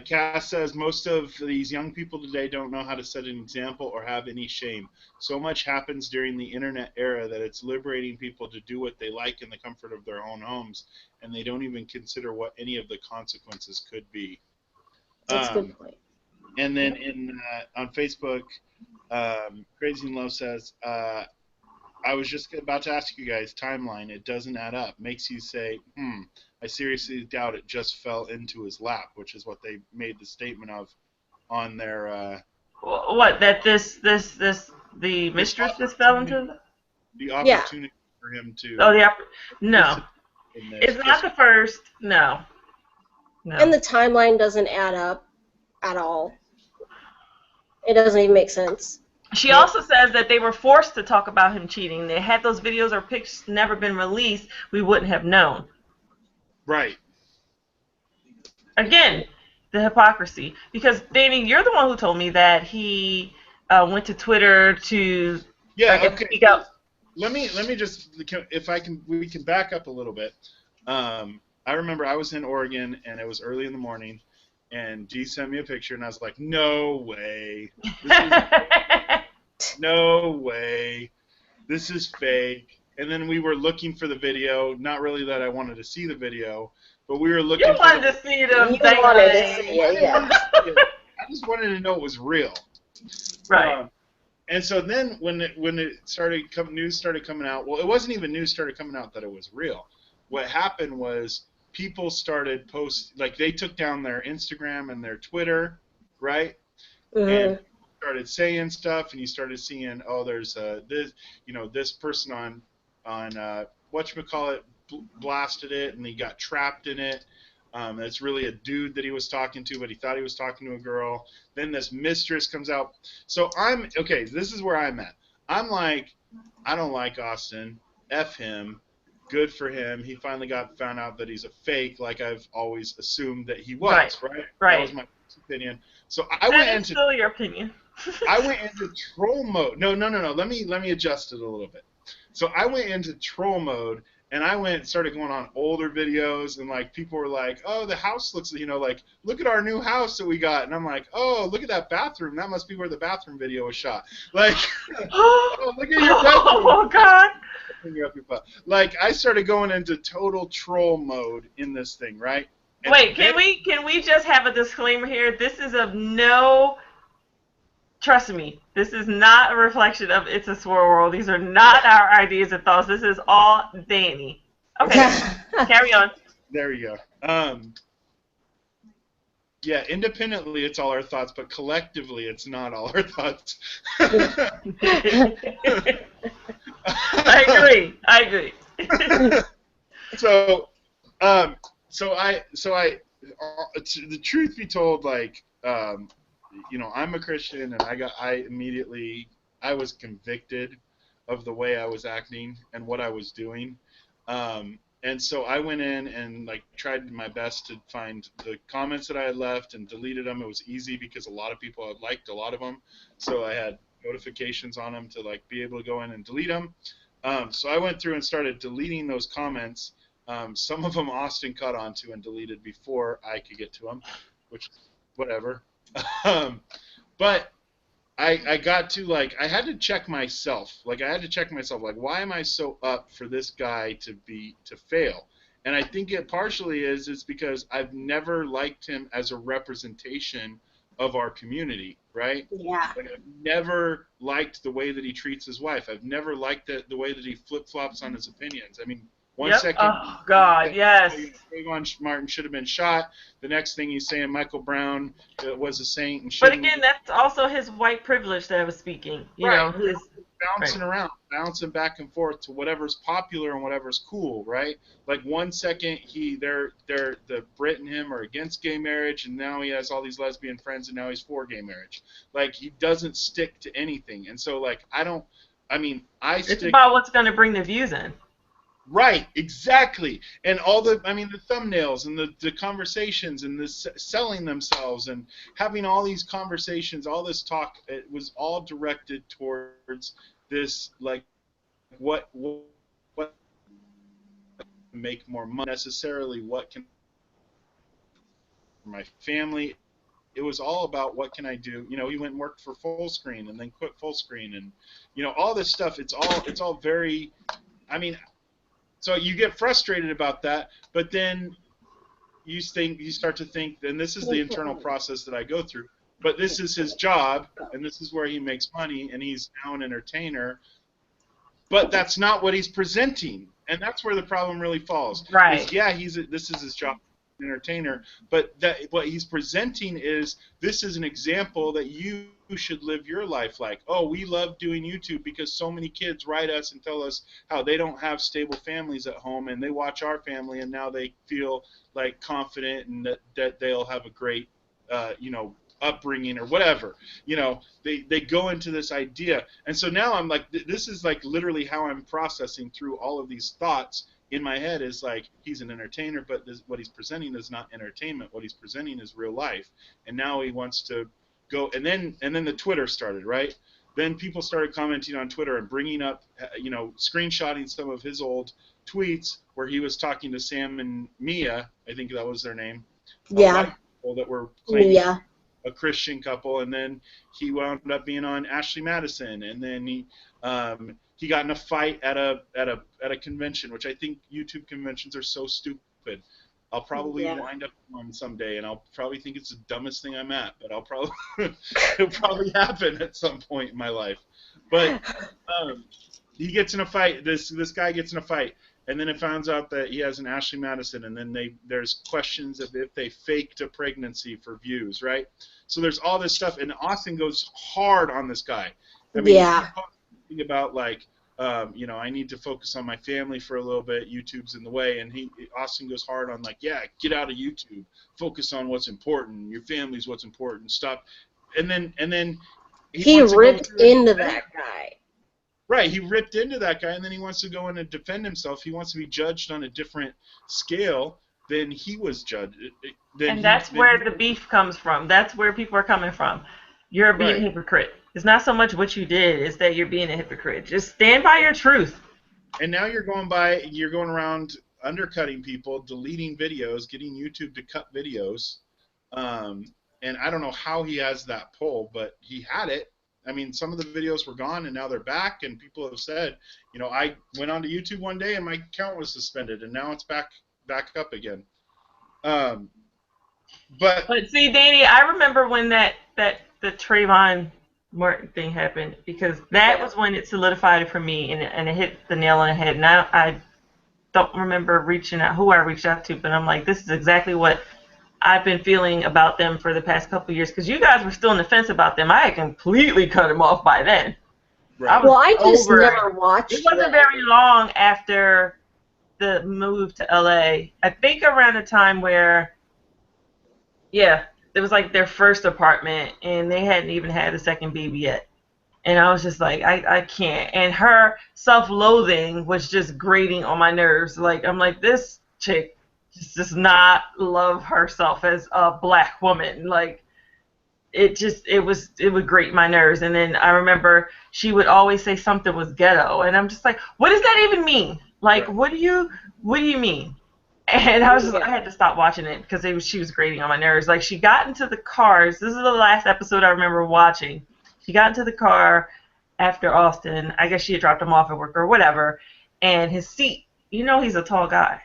Cass says most of these young people today don't know how to set an example or have any shame. So much happens during the internet era that it's liberating people to do what they like in the comfort of their own homes, and they don't even consider what any of the consequences could be. that's a good point. And then on Facebook, Crazy in Love says, I was just about to ask you guys, timeline, it doesn't add up. Makes you say, I seriously doubt it just fell into his lap, which is what they made the statement of on their... what, that the mistress just fell into? The opportunity for him to... Oh, no. It's not the first, no. And the timeline doesn't add up at all. It doesn't even make sense. She also says that they were forced to talk about him cheating. They had those videos or pictures never been released, we wouldn't have known. Right. Again, the hypocrisy. Because, Danny, you're the one who told me that he went to Twitter to speak up. Let me just, if I can, we can back up a little bit. I remember I was in Oregon, and it was early in the morning, and G sent me a picture, and I was like, no way. No way. This is fake. And then we were looking for the video. Not really that I wanted to see the video, but we were looking You wanted to see them. You wanted to see it, yeah. I just wanted to know it was real. Right. And so then when news started coming out, well, it wasn't even news started coming out that it was real. What happened was people started like they took down their Instagram and their Twitter, right? And started saying stuff, and you started seeing, oh, there's this person on whatchamacallit blasted it, and he got trapped in it. It's really a dude that he was talking to, but he thought he was talking to a girl. Then this mistress comes out. So this is where I'm at. I'm like, I don't like Austin. F him. Good for him. He finally found out that he's a fake, like I've always assumed that he was, right? Right. That was my opinion. So I went into still your opinion. I went into troll mode. No. Let me adjust it a little bit. So I went into troll mode, and started going on older videos, and like people were like, "Oh, the house looks, like look at our new house that we got," and I'm like, "Oh, look at that bathroom. That must be where the bathroom video was shot." Like, "Oh, look at your bedroom." Oh God! Like I started going into total troll mode in this thing, right? And Wait, then, can we just have a disclaimer here? This is of no. Trust me, this is not a reflection of It's a Swirl World. These are not our ideas and thoughts. This is all Danny. Okay, okay, carry on. there you go. Yeah, independently it's all our thoughts, but collectively it's not all our thoughts. I agree. So, the truth be told, like, I'm a Christian, and I was convicted of the way I was acting and what I was doing. And so I went in and like tried my best to find the comments that I had left and deleted them. It was easy because a lot of people had liked a lot of them, so I had notifications on them to like be able to go in and delete them. So I went through and started deleting those comments. Some of them Austin caught on to and deleted before I could get to them, which whatever. But I got to like I had to check myself. Like I had to check myself. Like why am I so up for this guy to fail? And I think it partially is because I've never liked him as a representation of our community, right? Yeah. Like I've never liked the way that he treats his wife. I've never liked the way that he flip flops on his opinions. I mean, one Yep. second, Oh God, yes. Trayvon Martin should have been shot. The next thing he's saying Michael Brown was a saint and But shouldn't. again, that's also his white privilege that I was speaking. You know, his bouncing around, bouncing back and forth to whatever's popular and whatever's cool, right? Like one second the Brit and him are against gay marriage, and now he has all these lesbian friends, and now he's for gay marriage. Like he doesn't stick to anything, and so like It's about what's going to bring the views in. Right, exactly. And all the thumbnails and the conversations and the selling themselves and having all these conversations, all this talk, it was all directed towards this, like, what make more money, necessarily what can my family. It was all about what can I do. He went and worked for Full Screen and then quit Full Screen and all this stuff. It's all very, so you get frustrated about that, but then you start to think, and this is the internal process that I go through, but this is his job, and this is where he makes money, and he's now an entertainer, but that's not what he's presenting, and that's where the problem really falls. Right. This is his job, an entertainer, but what he's presenting is this is an example that you should live your life like. Oh, we love doing YouTube because so many kids write us and tell us how they don't have stable families at home, and they watch our family and now they feel like confident and that they'll have a great upbringing or whatever. They go into this idea, and so now I'm like, this is like literally how I'm processing through all of these thoughts in my head is like, he's an entertainer, but what he's presenting is not entertainment. What he's presenting is real life, and now he wants to go. And then the Twitter started, right? Then people started commenting on Twitter and bringing up, screenshotting some of his old tweets where he was talking to Sam and Mia, I think that was their name. Yeah. People that were claiming Yeah. a Christian couple, and then he wound up being on Ashley Madison, and then he got in a fight at a convention, which I think YouTube conventions are so stupid. I'll probably wind up on someday, and I'll probably think it's the dumbest thing I'm at, but it'll probably happen at some point in my life. But he gets in a fight. This guy gets in a fight, and then it finds out that he has an Ashley Madison, and then there's questions of if they faked a pregnancy for views, right? So there's all this stuff, and Austin goes hard on this guy. I mean, he about like, I need to focus on my family for a little bit. YouTube's in the way, and Austin goes hard on like, get out of YouTube, focus on what's important. Your family's what's important. Stop, and then he ripped into that guy. Right, he ripped into that guy, and then he wants to go in and defend himself. He wants to be judged on a different scale than he was judged. And that's where the beef comes from. That's where people are coming from. you're being a Right. hypocrite. It's not so much what you did, it's that you're being a hypocrite. Just stand by your truth. And now you're going around undercutting people, deleting videos, getting YouTube to cut videos. Um, and I don't know how he has that pull, but he had it. I mean, some of the videos were gone and now they're back, and people have said, I went onto YouTube one day and my account was suspended, and now it's back up again. Um, but But see, Danny, I remember when the Trayvon Martin thing happened, because that Yeah. was when it solidified it for me, and it hit the nail on the head. And I don't remember reaching out who I reached out to, but I'm like, this is exactly what I've been feeling about them for the past couple of years, because you guys were still on the fence about them. I had completely cut them off by then. I right, was Well, I just over it. never It watched wasn't them. very long after the move to LA. I think around the time where, yeah, it was like their first apartment, and they hadn't even had a second baby yet. And I was just like, I can't. And her self-loathing was just grating on my nerves. Like, I'm like, this chick just does not love herself as a black woman. Like, it would grate my nerves. And then I remember she would always say something was ghetto, and I'm just like, what does that even mean? Like, right. what do you mean? And I was just, I Yeah. had to stop watching it because she was grating on my nerves. Like, she got into the cars. This is the last episode I remember watching. She got into the car after Austin. I guess she had dropped him off at work or whatever. And his seat, he's a tall guy.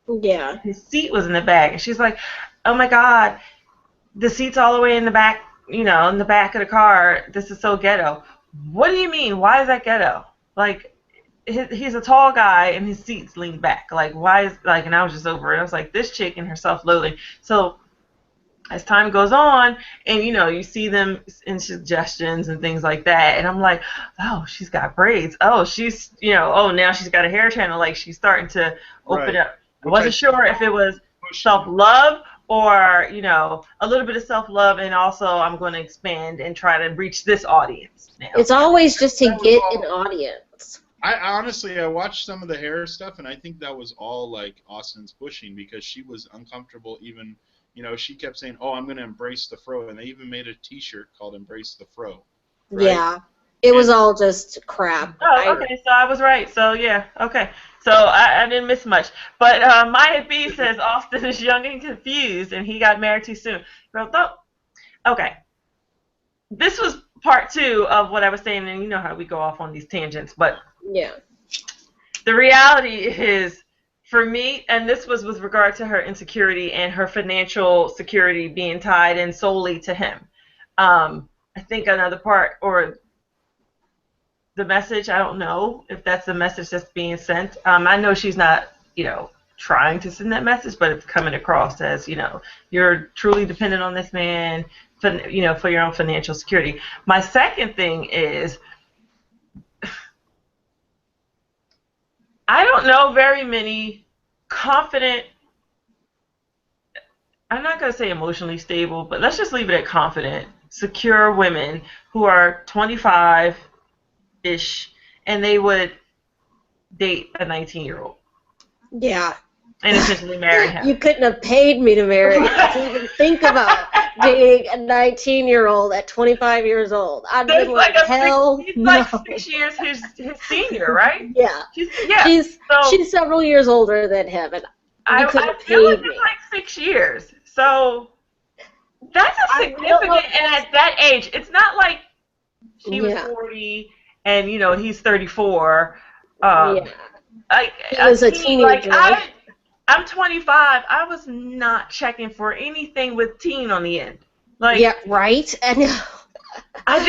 Yeah. His seat was in the back. And she's like, oh my God, the seat's all the way in the back, in the back of the car. This is so ghetto. What do you mean? Why is that ghetto? Like, he's a tall guy and his seat's leaned back. Like, why is, like, and I was just over it. I was like, this chick and her self-loathing. So as time goes on, and you see them in suggestions and things like that, and I'm like, oh, she's got braids. Oh, she's, oh, now she's got a hair channel. Like, she's starting to open Right. up. I Which I wasn't think sure if it was pushing. self-love or, a little bit of self-love, and also I'm going to expand and try to reach this audience now. It's always just to That was get all- an audience. I honestly, I watched some of the hair stuff, and I think that was all like Austin's pushing, because she was uncomfortable. Even, she kept saying, "Oh, I'm going to embrace the fro," and they even made a T-shirt called "Embrace the Fro." Right? Yeah. It was all just crap. Oh, okay, so I was right. So, yeah, okay. So I didn't miss much. But Maya B says Austin is young and confused, and he got married too soon. Well, okay. This was part 2 of what I was saying, and you know how we go off on these tangents, but Yeah. the reality is, for me, and this was with regard to her insecurity and her financial security being tied in solely to him. I think another part, or the message, I don't know if that's the message that's being sent. I know she's not, trying to send that message, but it's coming across as, you're truly dependent on this man, for your own financial security. My second thing is, I don't know very many confident, I'm not going to say emotionally stable, but let's just leave it at confident, secure women who are 25-ish, and they would date a 19-year-old Yeah. and essentially marry him. You couldn't have paid me to marry to even think about being a 19-year-old at 25 years old. I'd There's been like, hell he's no. like 6 years his senior, right? Yeah. Yeah. So She's several years older than him, and you couldn't I have feel like paid me. it's like 6 years. So that's a I significant, realize- and at that age, it's not like she was Yeah. 40 and he's 34. Yeah. He was a teenager. I'm 25. I was not checking for anything with teen on the end. Like, Yeah, right? I know. and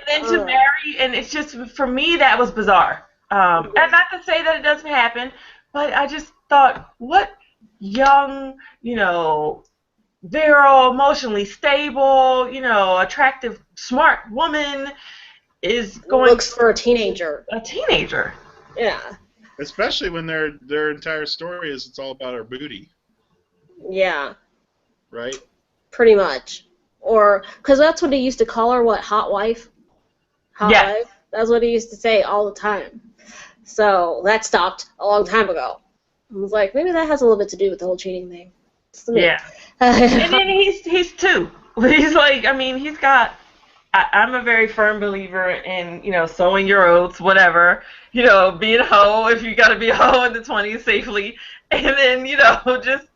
then to marry, and it's just, for me, that was bizarre. And not to say that it doesn't happen, but I just thought, what young, virile, emotionally stable, attractive, smart woman is going Looks for a teenager. a teenager? Yeah. Especially when their entire story is it's all about her booty, Yeah. right? Pretty much. Or, because that's what he used to call her, what, hot wife? Hot Yes. wife? That's what he used to say all the time. So that stopped a long time ago. I was like, maybe that has a little bit to do with the whole cheating thing. Just a minute. Yeah. And then he's 2. He's like, I mean, he's got I'm a very firm believer in, sowing your oats, whatever, being a hoe if you got to be a hoe in the 20s safely, and then, just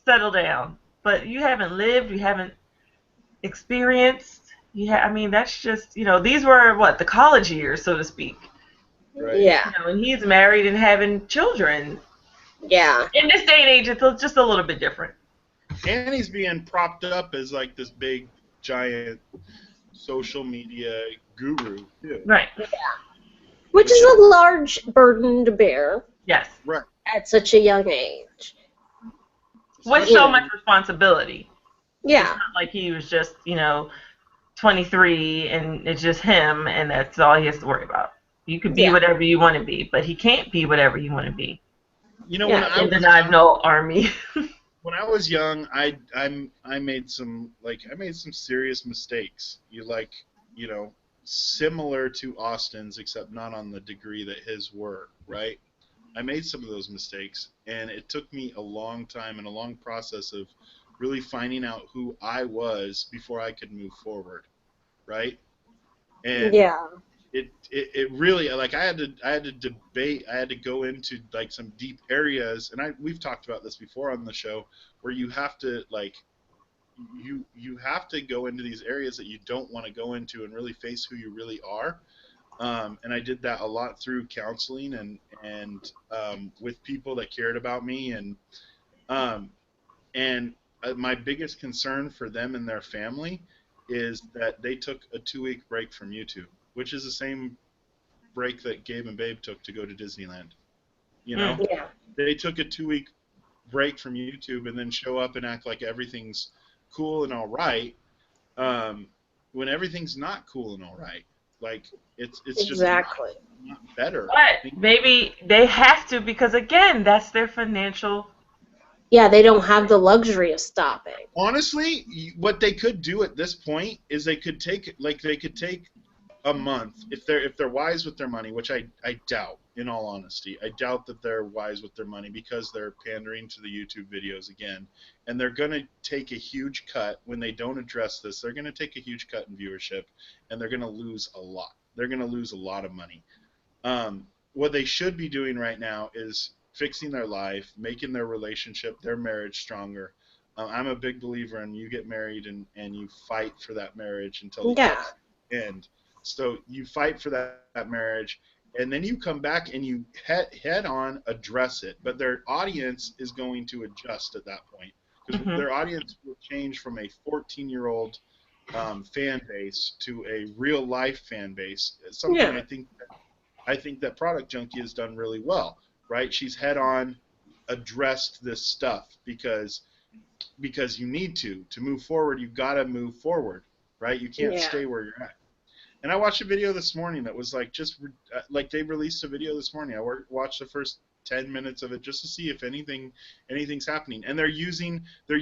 settle down. But you haven't lived, you haven't experienced. I mean, that's just, these were what, the college years, so to speak. Right. Yeah. And he's married and having children. Yeah. In this day and age, it's just a little bit different. And he's being propped up as like this big giant social media guru too. Right. Which Which is is a large burden to bear Yes. right. at such a young age. With You so know. much responsibility. It's Yeah. not like he was just, 23 and it's just him and that's all he has to worry about. You could be Yeah. whatever you want to be, but he can't be whatever you want to be. You know, Yeah. And then I've no army. when I was young, I made some serious mistakes. You know, similar to Austin's, except not on the degree that his were. Right. I made some of those mistakes, and it took me a long time and a long process of really finding out who I was before I could move forward. Right. And Yeah. it really, like, I had to debate, I had to go into like some deep areas, and we've talked about this before on the show, where you have to like you have to go into these areas that you don't want to go into and really face who you really are. And I did that a lot through counseling and with people that cared about me, um, and my biggest concern for them and their family is that they took a 2 week break from YouTube, which is the same break that Gabe and Babe took to go to Disneyland. You know, Mm. Yeah. they took a 2 week break from YouTube and then show up and act like everything's cool and all right, um, when everything's not cool and all right. Like it's just Exactly. not better. But maybe they have to because, again, that's their financial. Yeah, they don't have the luxury of stopping. Honestly, what they could do at this point is they could take a month if they're wise with their money, which I doubt. In all honesty, I doubt that they're wise with their money because they're pandering to the YouTube videos again, and they're going to take a huge cut when they don't address this. They're going to take a huge cut in viewership, and they're going to lose a lot. They're going to lose a lot of money. What they should be doing right now is fixing their life, making their relationship, their marriage stronger. I'm a big believer in you get married and you fight for that marriage until the Yeah. end. So you fight for that marriage, and then you come back and you head on address it. But their audience is going to adjust at that point because Mm-hmm. their audience will change from a 14-year-old fan base to a real life fan base. It's something Yeah. I think that Product Junkie has done really well. Right? She's head on addressed this stuff because you need to move forward. You've got to move forward. Right? You can't Yeah. stay where you're at. And I watched a video this morning that was like like they released a video this morning. I watched the first 10 minutes of it just to see if anything's happening. And they're using their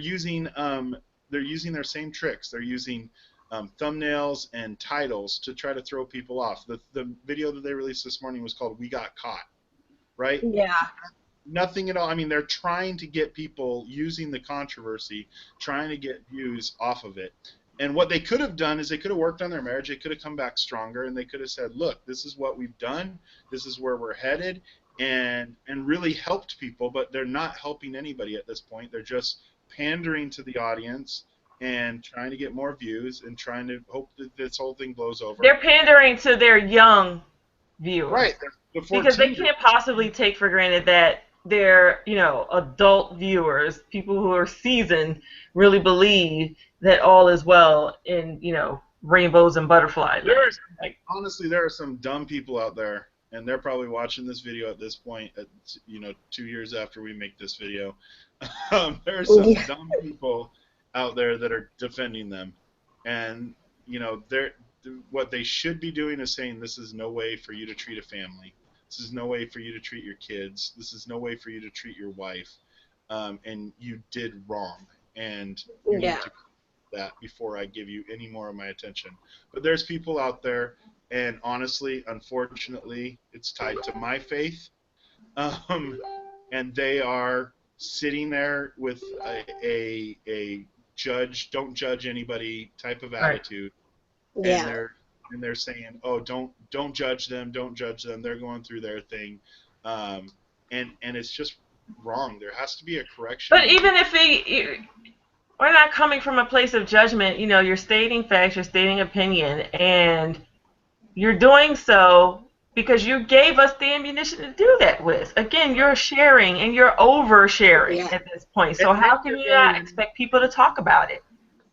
same tricks. They're using thumbnails and titles to try to throw people off. The video that they released this morning was called "We Got Caught," right? Yeah. Nothing at all. I mean, they're trying to get people using the controversy, trying to get views off of it. And what they could have done is they could have worked on their marriage. They could have come back stronger, and they could have said, "Look, this is what we've done. This is where we're headed," and really helped people. But they're not helping anybody at this point. They're just pandering to the audience and trying to get more views and trying to hope that this whole thing blows over. They're pandering to their young viewers. Right. The Because they 14-year-old. can't possibly take for granted that their, adult viewers, people who are seasoned, really believe that all is well in, rainbows and butterflies. Honestly, there are some dumb people out there, and they're probably watching this video at this point, 2 years after we make this video. There are some dumb people out there that are defending them, and what they should be doing is saying, "This is no way for you to treat a family. This is no way for you to treat your kids. This is no way for you to treat your wife, and you did wrong, and you need to that before I give you any more of my attention." But there's people out there, and honestly, unfortunately, it's tied to my faith, and they are sitting there with a judge, don't judge anybody type of attitude, and Yeah. they're saying, oh, don't judge them, don't judge them, they're going through their thing, and it's just wrong. There has to be a correction But made. even if we're not coming from a place of judgment, you're stating facts, you're stating opinion, and you're doing so because you gave us the ammunition to do that with. Again, you're sharing and you're oversharing Yeah. at this point. So how can you not expect people to talk about it?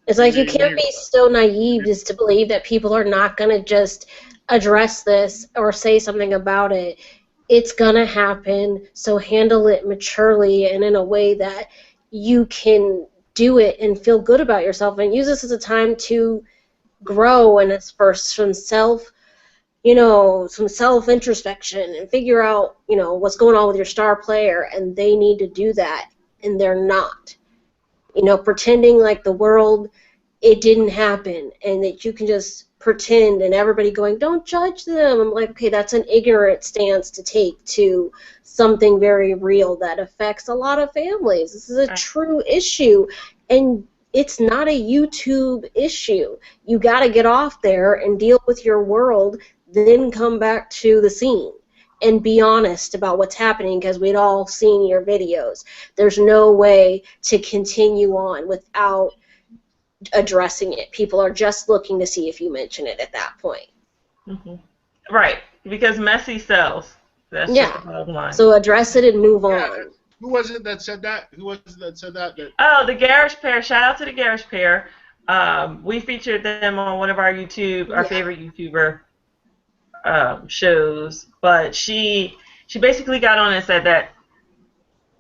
It's like you can't be so naive as to believe that people are not going to just address this or say something about it. It's going to happen, so handle it maturely and in a way that you can do it and feel good about yourself and use this as a time to grow and it's for some self introspection and figure out, what's going on with your star player, and they need to do that and they're not. Pretending like the world, it didn't happen and that you can just pretend, and everybody going, don't judge them. I'm like, okay, that's an ignorant stance to take to something very real that affects a lot of families. This is a true issue, and it's not a YouTube issue. You got to get off there and deal with your world, then come back to the scene and be honest about what's happening, because we'd all seen your videos. There's no way to continue on without addressing it. People are just looking to see if you mention it at that point. Mm-hmm. Right, because messy sells. That's just the bottom line. So address it and move on. Who was it that said that? Who was it that said that? Oh, the Garage Pair. Shout out to the Garage Pair. We featured them on one of our our favorite YouTuber shows. But she basically got on and said that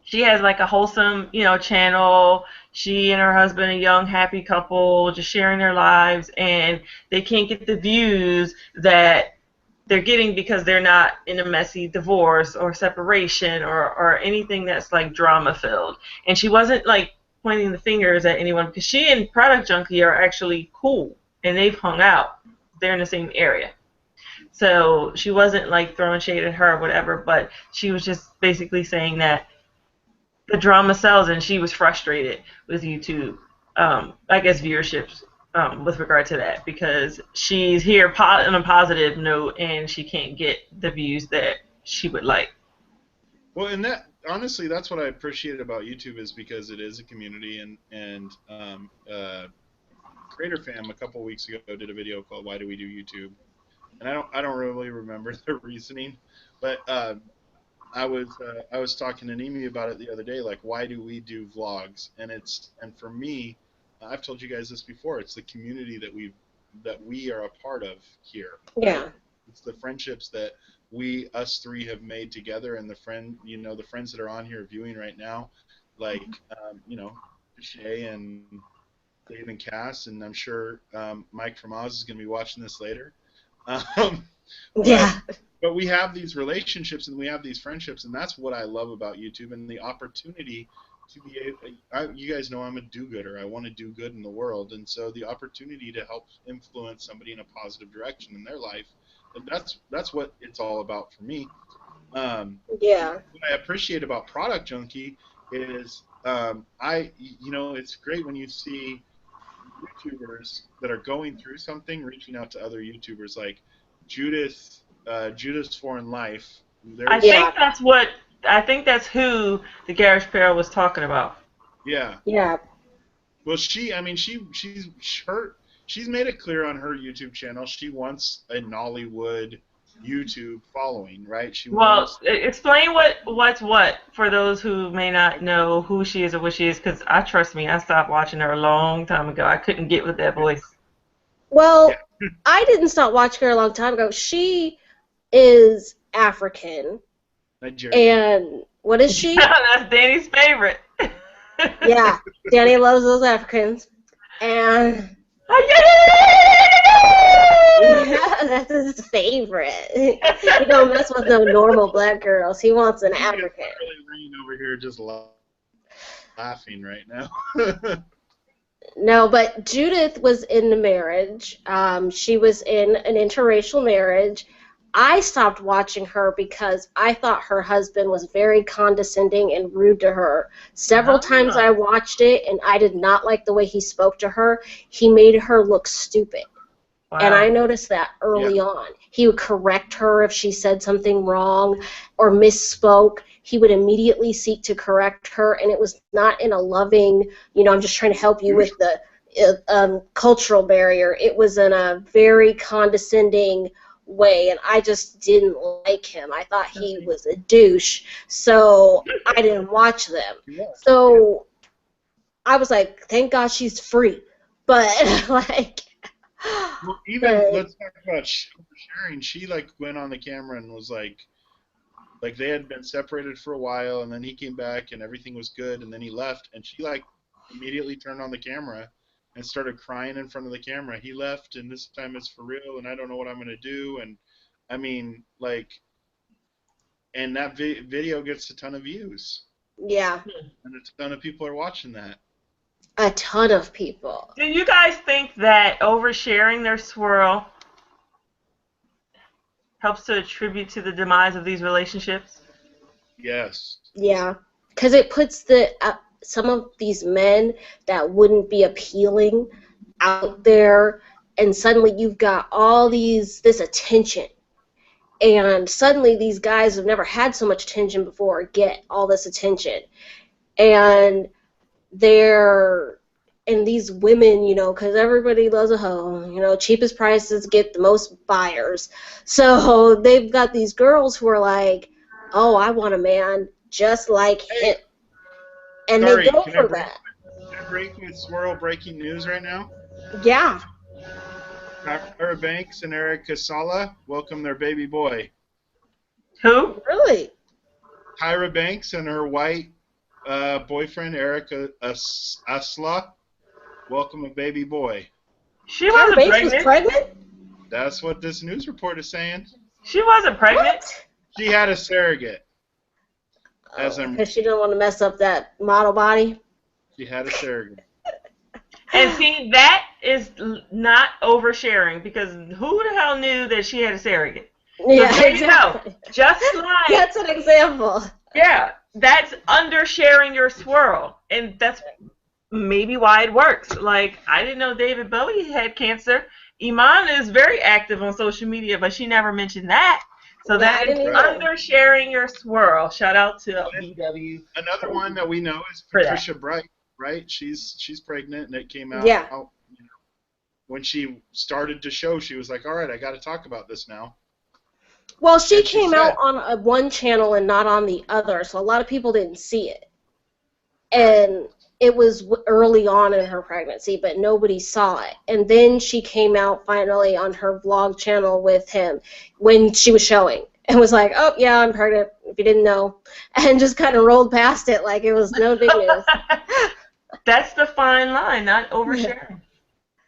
she has like a wholesome, channel. She and her husband, a young, happy couple, just sharing their lives, and they can't get the views that they're getting because they're not in a messy divorce or separation or anything that's like drama filled. And she wasn't like pointing the fingers at anyone, because she and Product Junkie are actually cool and they've hung out. They're in the same area. So she wasn't like throwing shade at her or whatever, but she was just basically saying that the drama sells, and she was frustrated with YouTube, I guess viewerships, with regard to that, because she's here on a positive note and she can't get the views that she would like. Well, and that honestly, that's what I appreciate about YouTube, is because it is a community, and Creator Fam a couple weeks ago did a video called "Why Do We Do YouTube?" and I don't really remember their reasoning, but I was talking to Nimi about it the other day, like, why do we do vlogs? And for me, I've told you guys this before, it's the community that we are a part of here. Yeah. Right? It's the friendships that us three have made together, and the friends that are on here viewing right now, like Shay and Dave and Cass, and I'm sure Mike from Oz is going to be watching this later. But we have these relationships and we have these friendships, and that's what I love about YouTube, and the opportunity to be able, you guys know I'm a do-gooder. I want to do good in the world, and so the opportunity to help influence somebody in a positive direction in their life, that's what it's all about for me. What I appreciate about Product Junkie is it's great when you see YouTubers that are going through something reaching out to other YouTubers, like Judith's Foreign Life. I think that's who the Garage Pair was talking about. Yeah. Yeah. Well, she's made it clear on her YouTube channel she wants a Nollywood YouTube following, right? Explain what's what for those who may not know who she is or what she is, because trust me, I stopped watching her a long time ago. I couldn't get with that voice. Well, I didn't stop watching her a long time ago. She is African. Nigerian. And what is she? That's Danny's favorite. Yeah, Danny loves those Africans. And that's his favorite. He don't mess with no normal black girls. He wants an African. Really laying over here just laughing right now. No, but Judith was in the marriage. She was in an interracial marriage. I stopped watching her because I thought her husband was very condescending and rude to her. Several times I watched it, and I did not like the way he spoke to her. He made her look stupid. And I Wow. noticed that Yeah. early on. He would correct her if she said something wrong or misspoke. He would immediately seek to correct her, and it was not in a loving, I'm just trying to help you with the cultural barrier. It was in a very condescending way, and I just didn't like him. I thought he was a douche, so I didn't watch them. Yeah. So I was like, thank God she's free. But, like, Well, even but let's talk about sharing. She like went on the camera and was like they had been separated for a while, and then he came back and everything was good, and then he left, and she like immediately turned on the camera and started crying in front of the camera. He left, and this time it's for real, and I don't know what I'm gonna do, and I mean like, and that video gets a ton of views, yeah, and a ton of people are watching that. a ton of people. Do you guys think that oversharing their swirl helps to attribute to the demise of these relationships? Yes. Yeah, because it puts some of these men that wouldn't be appealing out there, and suddenly you've got all this attention, and suddenly these guys who've never had so much attention before get all this attention, and they're and these women, because everybody loves a hoe, cheapest prices get the most buyers. So they've got these girls who are like, oh, I want a man just like him. Hey, And they sorry, go for that. can I break with Swirl breaking news right now? Yeah. Tyra Banks and Erica Sala welcome their baby boy. Who? Really? Tyra Banks and her white boyfriend Erica Asla welcome a baby boy. She Tyra wasn't Banks was pregnant. pregnant? That's what this news report is saying. She wasn't pregnant. What? She had a surrogate. As I'm, Because she didn't want to mess up that model body? she had a surrogate. And see, that is not oversharing, because who the hell knew that she had a surrogate? Yeah, So there exactly. you go. Just like, That's an example. yeah, that's undersharing your swirl. And that's maybe why it works. Like, I didn't know David Bowie had cancer. Iman is very active on social media, but she never mentioned that. So Yeah, that I is didn't either. undersharing your swirl. Shout out to BW Another one that we know is for that. Patricia Bright, right? She's pregnant, and it came out. Yeah. When she started to show, she was like, "All right, I got to talk about this now." Well, she And she came said, out on one channel and not on the other, so a lot of people didn't see it. And it was early on in her pregnancy, but nobody saw it. And then she came out finally on her vlog channel with him when she was showing and was like, oh, yeah, I'm pregnant, if you didn't know, and just kind of rolled past it like it was no big news. That's the fine line, not oversharing.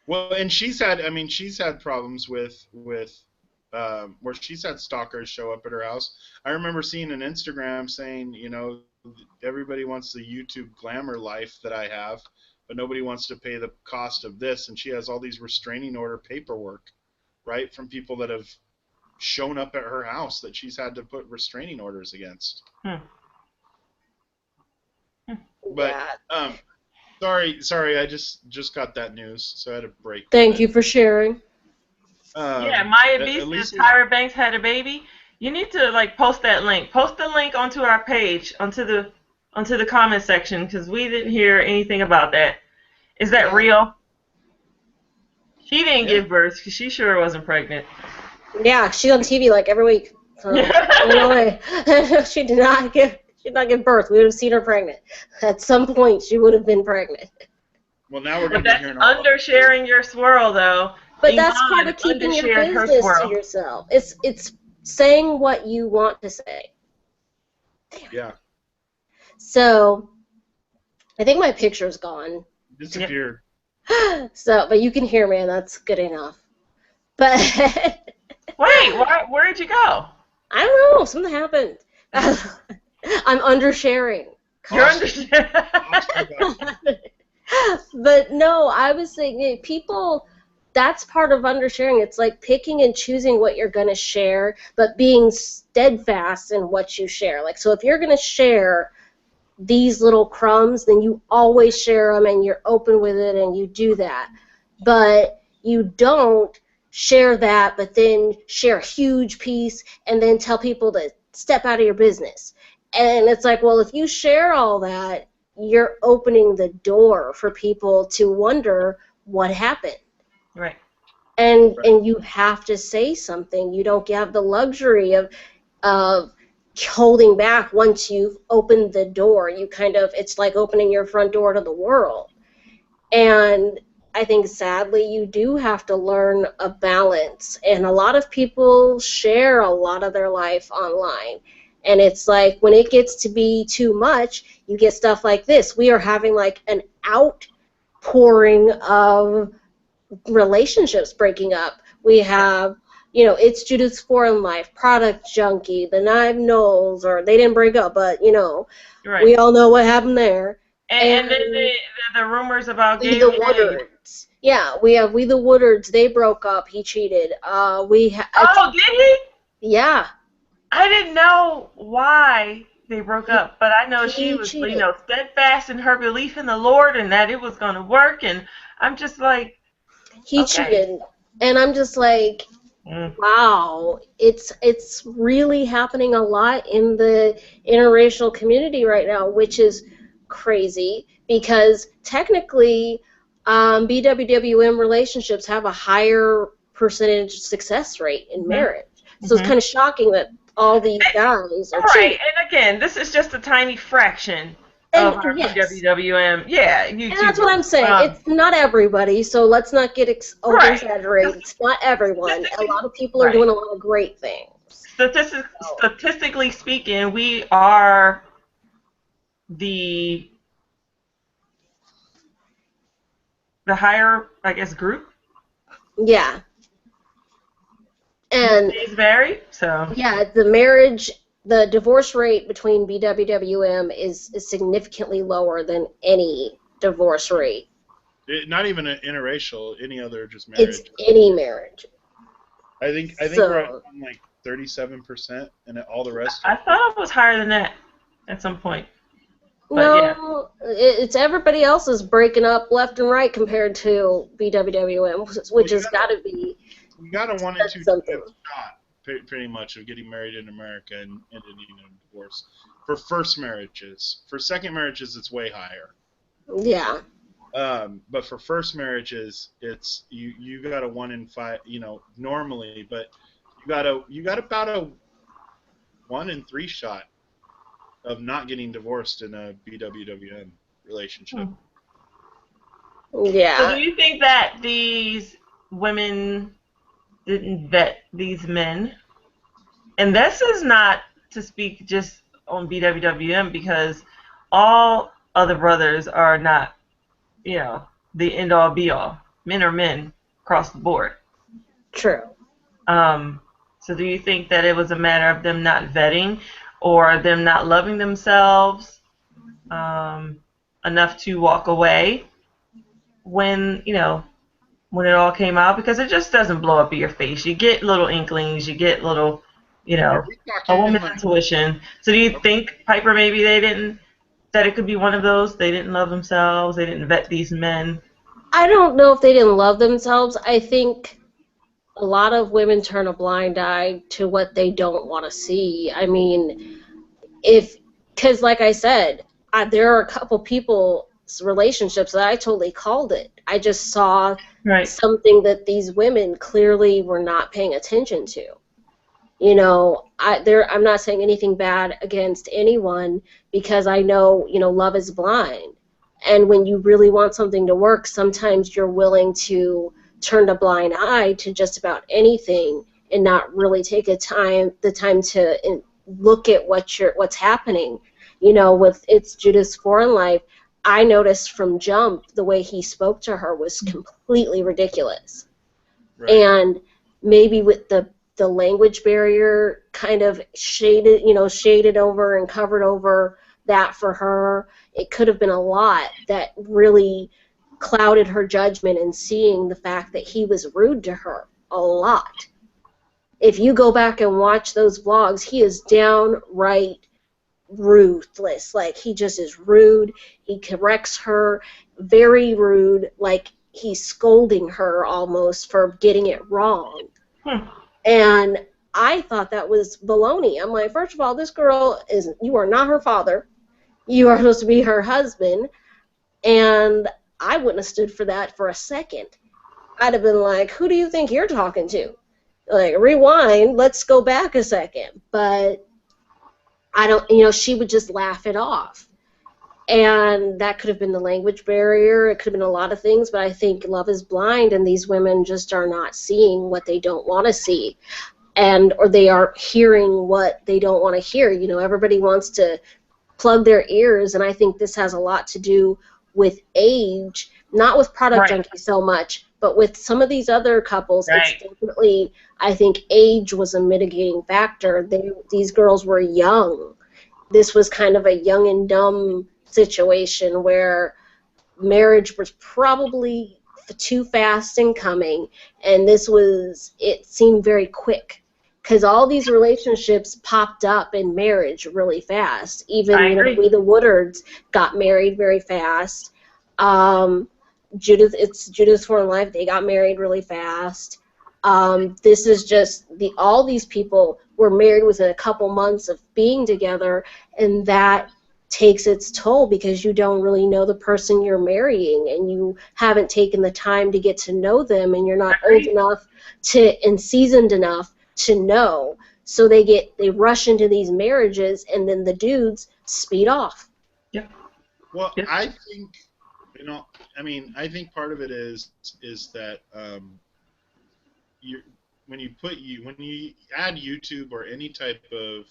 well, and she's had problems with where she's had stalkers show up at her house. I remember seeing an Instagram saying, everybody wants the YouTube glamour life that I have, but nobody wants to pay the cost of this. And she has all these restraining order paperwork, right, from people that have shown up at her house that she's had to put restraining orders against. But Yeah. sorry, I just got that news, so I had to break. Thank you for sharing. Yeah, Maya B at says least Tyra Banks had a baby. You need to post that link. Post the link onto our page, onto the comment section, because we didn't hear anything about that. Is that real? She didn't give birth because she sure wasn't pregnant. Yeah, she's on TV like every week. So, no way. She did not give birth. We would have seen her pregnant. At some point, she would have been pregnant. Well, now we're But going to be that's hearing all undersharing your swirl, though. But that's part of keeping your business to yourself. It's saying what you want to say. Yeah. So, I think my picture's gone. Disappeared. So, but you can hear me, and that's good enough. But wait, where'd you go? I don't know. Something happened. I'm undersharing. You're undersharing. But no, I was saying people. That's part of undersharing. It's like picking and choosing what you're going to share, but being steadfast in what you share. Like, so if you're going to share these little crumbs, then you always share them and you're open with it and you do that. But you don't share that, but then share a huge piece and then tell people to step out of your business. And it's like, well, if you share all that, you're opening the door for people to wonder what happened. Right. And you have to say something. You don't have the luxury of holding back once you've opened the door. You kind of, it's like opening your front door to the world. And I think sadly you do have to learn a balance. And a lot of people share a lot of their life online. And it's like when it gets to be too much, you get stuff like this. We are having like an outpouring of relationships breaking up. We have, it's Judith's Foreign Life, Product Junkie, the Nine Knolls, or they didn't break up, but, Right. we all know what happened there. And then the rumors about We gay the marriage. Woodards. Yeah, we have We the Woodards. They broke up. He cheated. Oh, did he? Yeah. I didn't know why they broke up, but I know she He was, cheated. steadfast in her belief in the Lord and that it was going to work. And I'm just like, He okay. cheated. And I'm just like, wow, it's really happening a lot in the interracial community right now, which is crazy because technically BWWM relationships have a higher percentage success rate in marriage. So it's kind of shocking that all these guys are cheating. Right, and again, this is just a tiny fraction of our BWWM. Yeah, YouTube. And that's what I'm saying. It's not everybody, so let's not get over-exaggerated. It's not everyone. A lot of people are doing a lot of great things. Statistically speaking, we are the higher, I guess, group. Yeah. And these vary, so. Yeah, the divorce rate between BWWM is significantly lower than any divorce rate. Not even an interracial, any other just marriage. It's any marriage. I think we're at like 37%, and all the rest. I thought it was higher than that at some point. But no, it's everybody else is breaking up left and right compared to BWWM, which has got to be. You got a 1 in 2 shot, pretty much, of getting married in America and ending in a divorce. For first marriages. For second marriages, it's way higher. Yeah. But for first marriages, it's you got a 1 in 5, normally, but you got about a 1 in 3 shot of not getting divorced in a BWWM relationship. Yeah. So do you think that these women didn't vet these men? And this is not to speak just on BWWM, because all other brothers are not, the end-all be-all. Men are men across the board. True. So do you think that it was a matter of them not vetting or them not loving themselves enough to walk away when, when it all came out? Because it just doesn't blow up in your face. You get little inklings, you get little, a woman's intuition. So do you think, Piper, maybe that it could be one of those? They didn't love themselves, they didn't vet these men? I don't know if they didn't love themselves. I think a lot of women turn a blind eye to what they don't want to see. I mean, because like I said, there are a couple people's relationships that I totally called it. I just saw something that these women clearly were not paying attention to. I'm not saying anything bad against anyone, because I know, love is blind. And when you really want something to work, sometimes you're willing to turn a blind eye to just about anything and not really take the time to look at what's happening. With It's Judith's Foreign Life, I noticed from jump the way he spoke to her was completely ridiculous. Right. And maybe with the language barrier kind of shaded over and covered over that for her, it could have been a lot that really clouded her judgment in seeing the fact that he was rude to her a lot. If you go back and watch those vlogs, he is downright ruthless. Like, he just is rude. He corrects her, very rude. Like, he's scolding her almost for getting it wrong. And I thought that was baloney. I'm like, first of all, this girl you are not her father. You are supposed to be her husband. And I wouldn't have stood for that for a second. I'd have been like, who do you think you're talking to? Like, rewind, let's go back a second. But I don't, she would just laugh it off. And that could have been the language barrier. It could have been a lot of things, but I think love is blind, and these women just are not seeing what they don't want to see, or they are hearing what they don't want to hear. Everybody wants to plug their ears, and I think this has a lot to do with age, not with Product Junkie so much, but with some of these other couples. It's definitely, I think age was a mitigating factor. These girls were young. This was kind of a young and dumb situation where marriage was probably too fast in coming, and it seemed very quick, because all these relationships popped up in marriage really fast. Even the Woodards got married very fast. Judith for Life, they got married really fast. This is just all these people were married within a couple months of being together, and that takes its toll because you don't really know the person you're marrying, and you haven't taken the time to get to know them, and you're not old enough and seasoned enough to know. So they rush into these marriages, and then the dudes speed off. Yep. Well, I think I think part of it is that when you add YouTube or any type of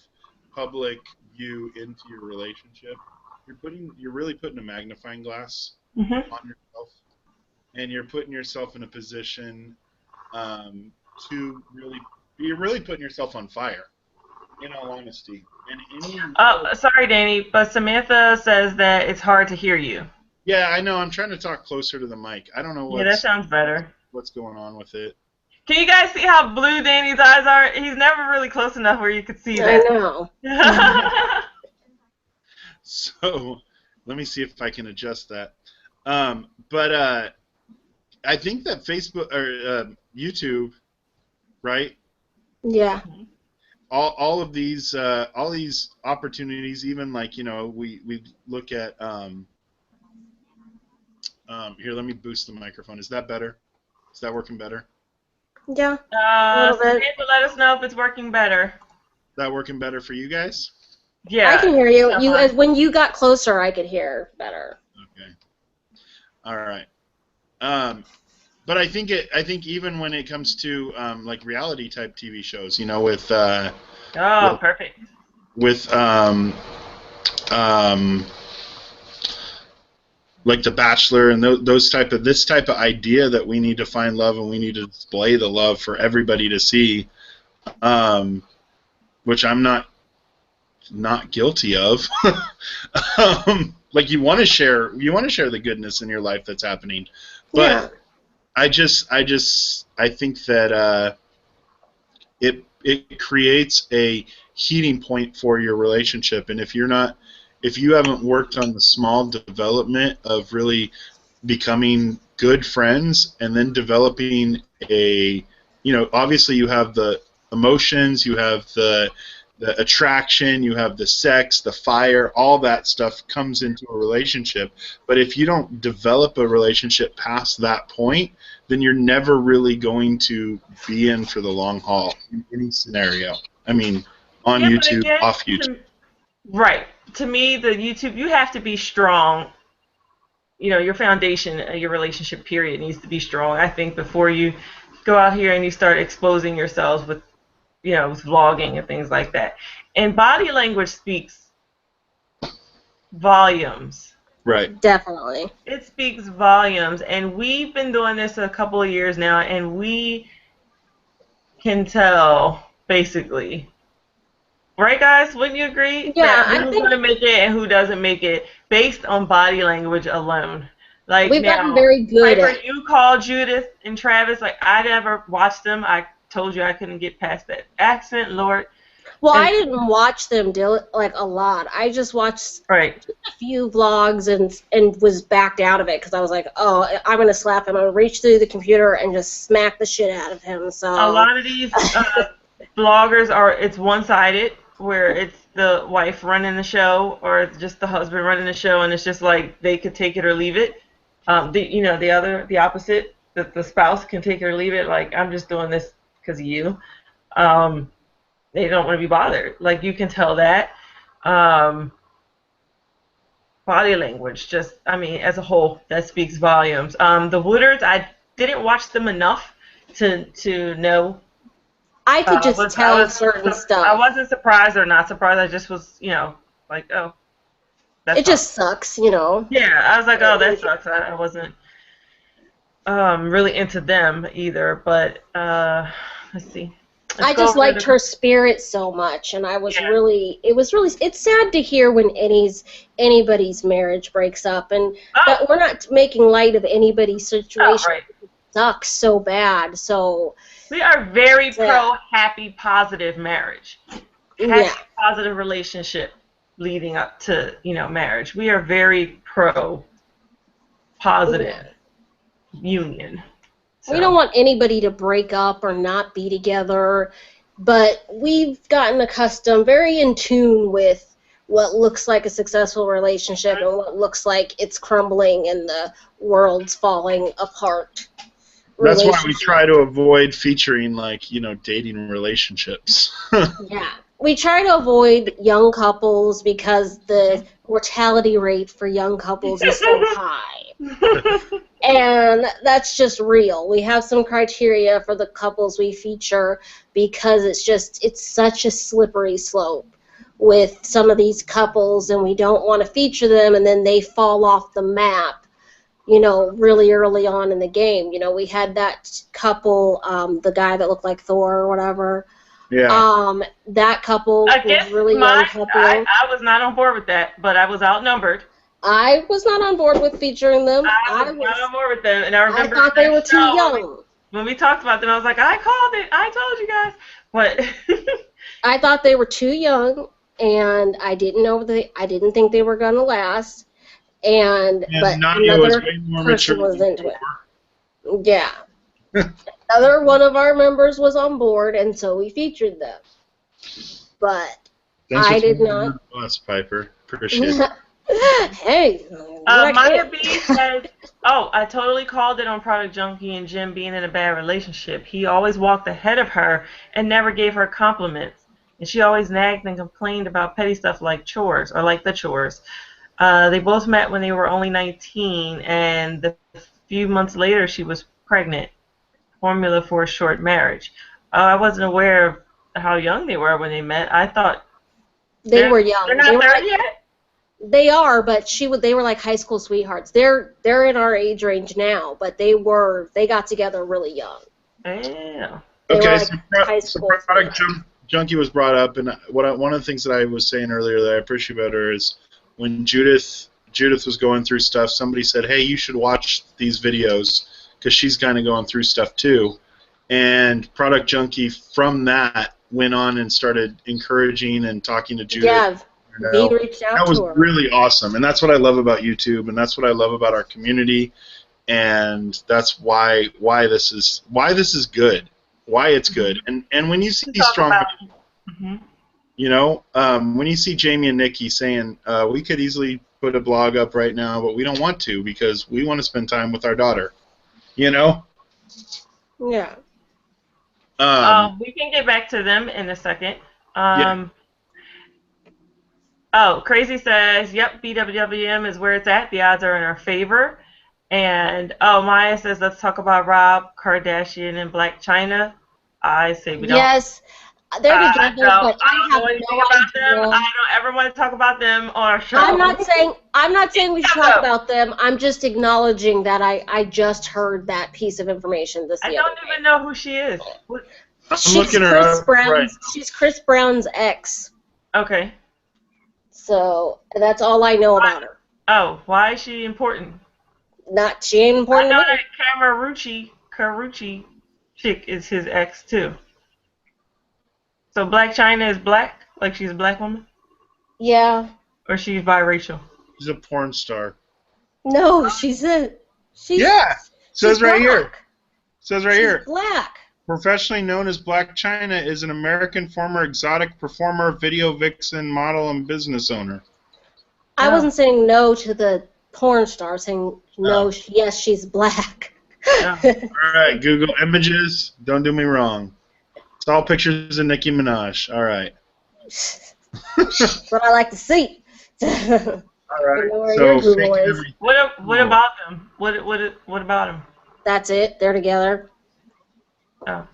public view into your relationship, you're really putting a magnifying glass on yourself, and you're putting yourself in a position you're really putting yourself on fire, in all honesty. Sorry, Danny, but Samantha says that it's hard to hear you. Yeah, I know. I'm trying to talk closer to the mic. I don't know that sounds better. What's going on with it. Can you guys see how blue Danny's eyes are? He's never really close enough where you could see that. I know. So, let me see if I can adjust that. But I think that Facebook or YouTube, right? Yeah. All of these opportunities, even like we look at here. Let me boost the microphone. Is that better? Is that working better? Yeah. Samantha, let us know if it's working better. Is that working better for you guys? Yeah. I can hear you. When you got closer, I could hear better. Okay. All right. But I think even when it comes to like reality type TV shows, with perfect. With like The Bachelor and this type of idea that we need to find love and we need to display the love for everybody to see, which I'm not guilty of. Like you want to share the goodness in your life that's happening, but yeah. I think that it creates a heating point for your relationship, and if you haven't worked on the small development of really becoming good friends and then developing obviously you have the emotions, you have the attraction, you have the sex, the fire, all that stuff comes into a relationship. But if you don't develop a relationship past that point, then you're never really going to be in for the long haul in any scenario. I mean, on YouTube, again, off YouTube. Right. To me, the YouTube, you have to be strong. Your foundation, your relationship period needs to be strong, I think, before you go out here and you start exposing yourselves with vlogging and things like that. And body language speaks volumes. Right. Definitely. It speaks volumes. And we've been doing this a couple of years now, and we can tell, basically. Right, guys? Wouldn't you agree? Yeah, that who's going to make it and who doesn't make it based on body language alone. Like we've gotten very good at you called Judith and Travis. Like, I never watched them. I told you I couldn't get past that accent, Lord. Well, And I didn't watch them like a lot. I just watched right. a few vlogs and was backed out of it because I was like, oh, I'm gonna slap him. I'm gonna reach through the computer and just smack the shit out of him. A So lot of these bloggers it's one-sided, where it's the wife running the show or it's just the husband running the show, and it's just like they could take it or leave it. The opposite, that the spouse can take it or leave it. Like, I'm just doing this because of you. Um, they don't want to be bothered. Like, you can tell that. Um, Body language, just, I mean, as a whole, that speaks volumes. The Woodards, I didn't watch them enough to know. I could I just was I tell was certain I stuff. wasn't surprised or not surprised. I just was, like, oh, that It sucks. just sucks. Yeah, I was like, oh, that sucks. I wasn't really into them either. But let's see. Let's I go just over liked the her spirit so much, and yeah. it's sad to hear when anybody's marriage breaks up, and Oh, that we're not making light of anybody's oh, situation. right. It sucks so bad. So We are very yeah, pro happy, positive marriage, yeah, happy, positive relationship leading up to marriage. We are very pro positive yeah. union. We don't So want anybody to break up or not be together, but we've gotten accustomed, very in tune with what looks like a successful relationship and what looks like it's crumbling and the world's falling apart That's why we try relationship. to avoid featuring dating relationships. Yeah. We try to avoid young couples because the mortality rate for young couples is so high. And that's just real. We have some criteria for the couples we feature because it's such a slippery slope with some of these couples, and we don't want to feature them and then they fall off the map, really early on in the game. We had that couple, the guy that looked like Thor or whatever. Yeah. That couple was against really young couple. I was not on board with that, but I was outnumbered. I was not on board with featuring them. I was not on board with them, and I I remember thought they that were too show young. when we talked about them. I was like, I called it. I told you guys. But I thought they were too young, and I didn't think they were gonna last. But And Nadia was another way more mature person was than into you it. Yeah, another one of our members was on board, and so we featured them. But Thanks for I did throwing me not. under the bus, Piper. Appreciate it. Hey, what I Maya can. B says, "Oh, I totally called it on Product Junkie and Jim being in a bad relationship. He always walked ahead of her and never gave her compliments, and she always nagged and complained about petty stuff like chores or like the chores. They both met when they were only 19, and the few months later she was pregnant. Formula for a short marriage. I wasn't aware of how young they were when they met. I thought They they're were they're young. They not were 30 like yet. they are, but they were like high school sweethearts. They're in our age range now, but they got together really young. Yeah. They were Okay, like high so school product sweethearts. junkie was brought up, and one of the things that I was saying earlier that I appreciate about her is when Judith was going through stuff, somebody said, "Hey, you should watch these videos because she's kind of going through stuff too." And product junkie from that went on and started encouraging and talking to Judith. Yeah, V reached out That was to her. really awesome, and that's what I love about YouTube, and that's what I love about our community, and that's why this is good, why it's good, and when you see To talk strong, about. Hmm. when you see Jamie and Nikki saying we could easily put a blog up right now, but we don't want to because we want to spend time with our daughter, you know. Yeah. We can get back to them in a second. Yeah. Oh, Crazy says, yep, BWWM is where it's at. The odds are in our favor. And, Maya says, let's talk about Rob Kardashian and Black China. I say we don't. Yes, they're together, but I I don't have know anything no about them. idea. I don't ever want to talk about them on our show. I'm not saying we should talk about them. I'm just acknowledging that I just heard that piece of information the I other don't day. even know who she is. I'm looking her up right. She's Chris Brown's ex. Okay. So that's all I know about her. Oh, why is she important? She ain't I important know to me. that Carucci chick is his ex too. So Black China is black, like she's a black woman, Yeah. or she's biracial. She's a porn star. No, she's Yeah. Says right here. black. Says right She's here. black. Professionally known as Black China, is an American former exotic performer, video vixen, model, and business owner. I Yeah. wasn't saying no to the porn star, saying no, Oh. yes, she's black. Yeah. All right, Google Images. Don't do me wrong. It's all pictures of Nicki Minaj. All right. That's what I like to see. All right. You know where So your Google fake is. every- What about them? What about them? That's it. They're together. Oh.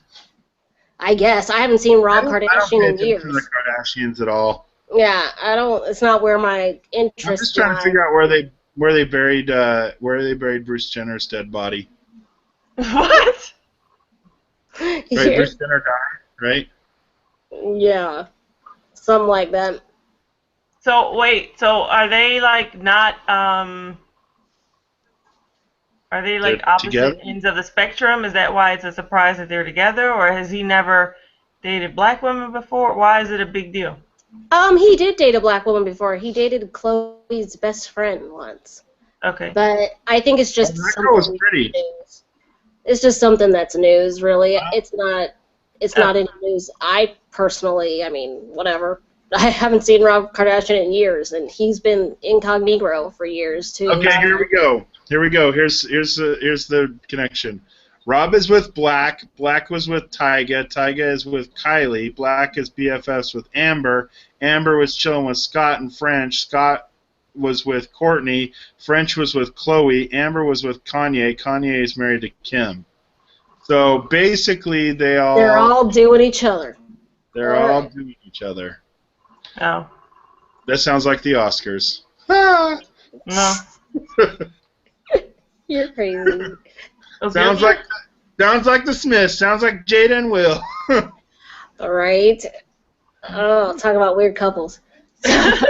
I guess. I haven't seen Rob I don't pay Kardashian in attention to the years. Kardashians at all. Yeah, I don't. It's not where my I'm interest just trying to lie. figure out where they buried Bruce Jenner's dead body. What? Right, Here- Bruce Jenner died, right? Yeah, something like that. So wait, so are they like not are they like They're opposite together? ends of the spectrum? Is that why it's a surprise that they're together, or has he never dated black women before? Why is it a big deal? He did date a black woman before. He dated Chloe's best friend once. Okay. But I think it's just That girl was something pretty. news. It's just something that's news, really. Wow. It's not any news. I personally, I mean, whatever. I haven't seen Rob Kardashian in years, and he's been incognito for years too. Okay, here we go. Here's the connection. Rob is with Black. Black was with Tyga. Tyga is with Kylie. Black is BFFs with Amber. Amber was chilling with Scott and French. Scott was with Courtney. French was with Chloe. Amber was with Kanye. Kanye is married to Kim. So basically, They're all doing each other. they're all doing each other. Oh. That sounds like the Oscars. Ah! No. You're crazy. Sounds like the Smiths. Sounds like Jada and Will. All right. Oh, talk about weird couples. But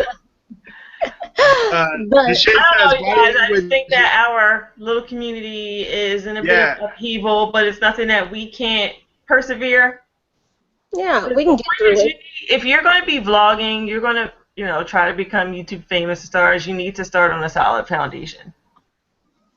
the shape I says, don't know, you guys. I with- just think that our little community is in a bit of upheaval, but it's nothing that we can't persevere. yeah, we can get through it. If you're going to be vlogging, you're going to, try to become YouTube famous stars, you need to start on a solid foundation.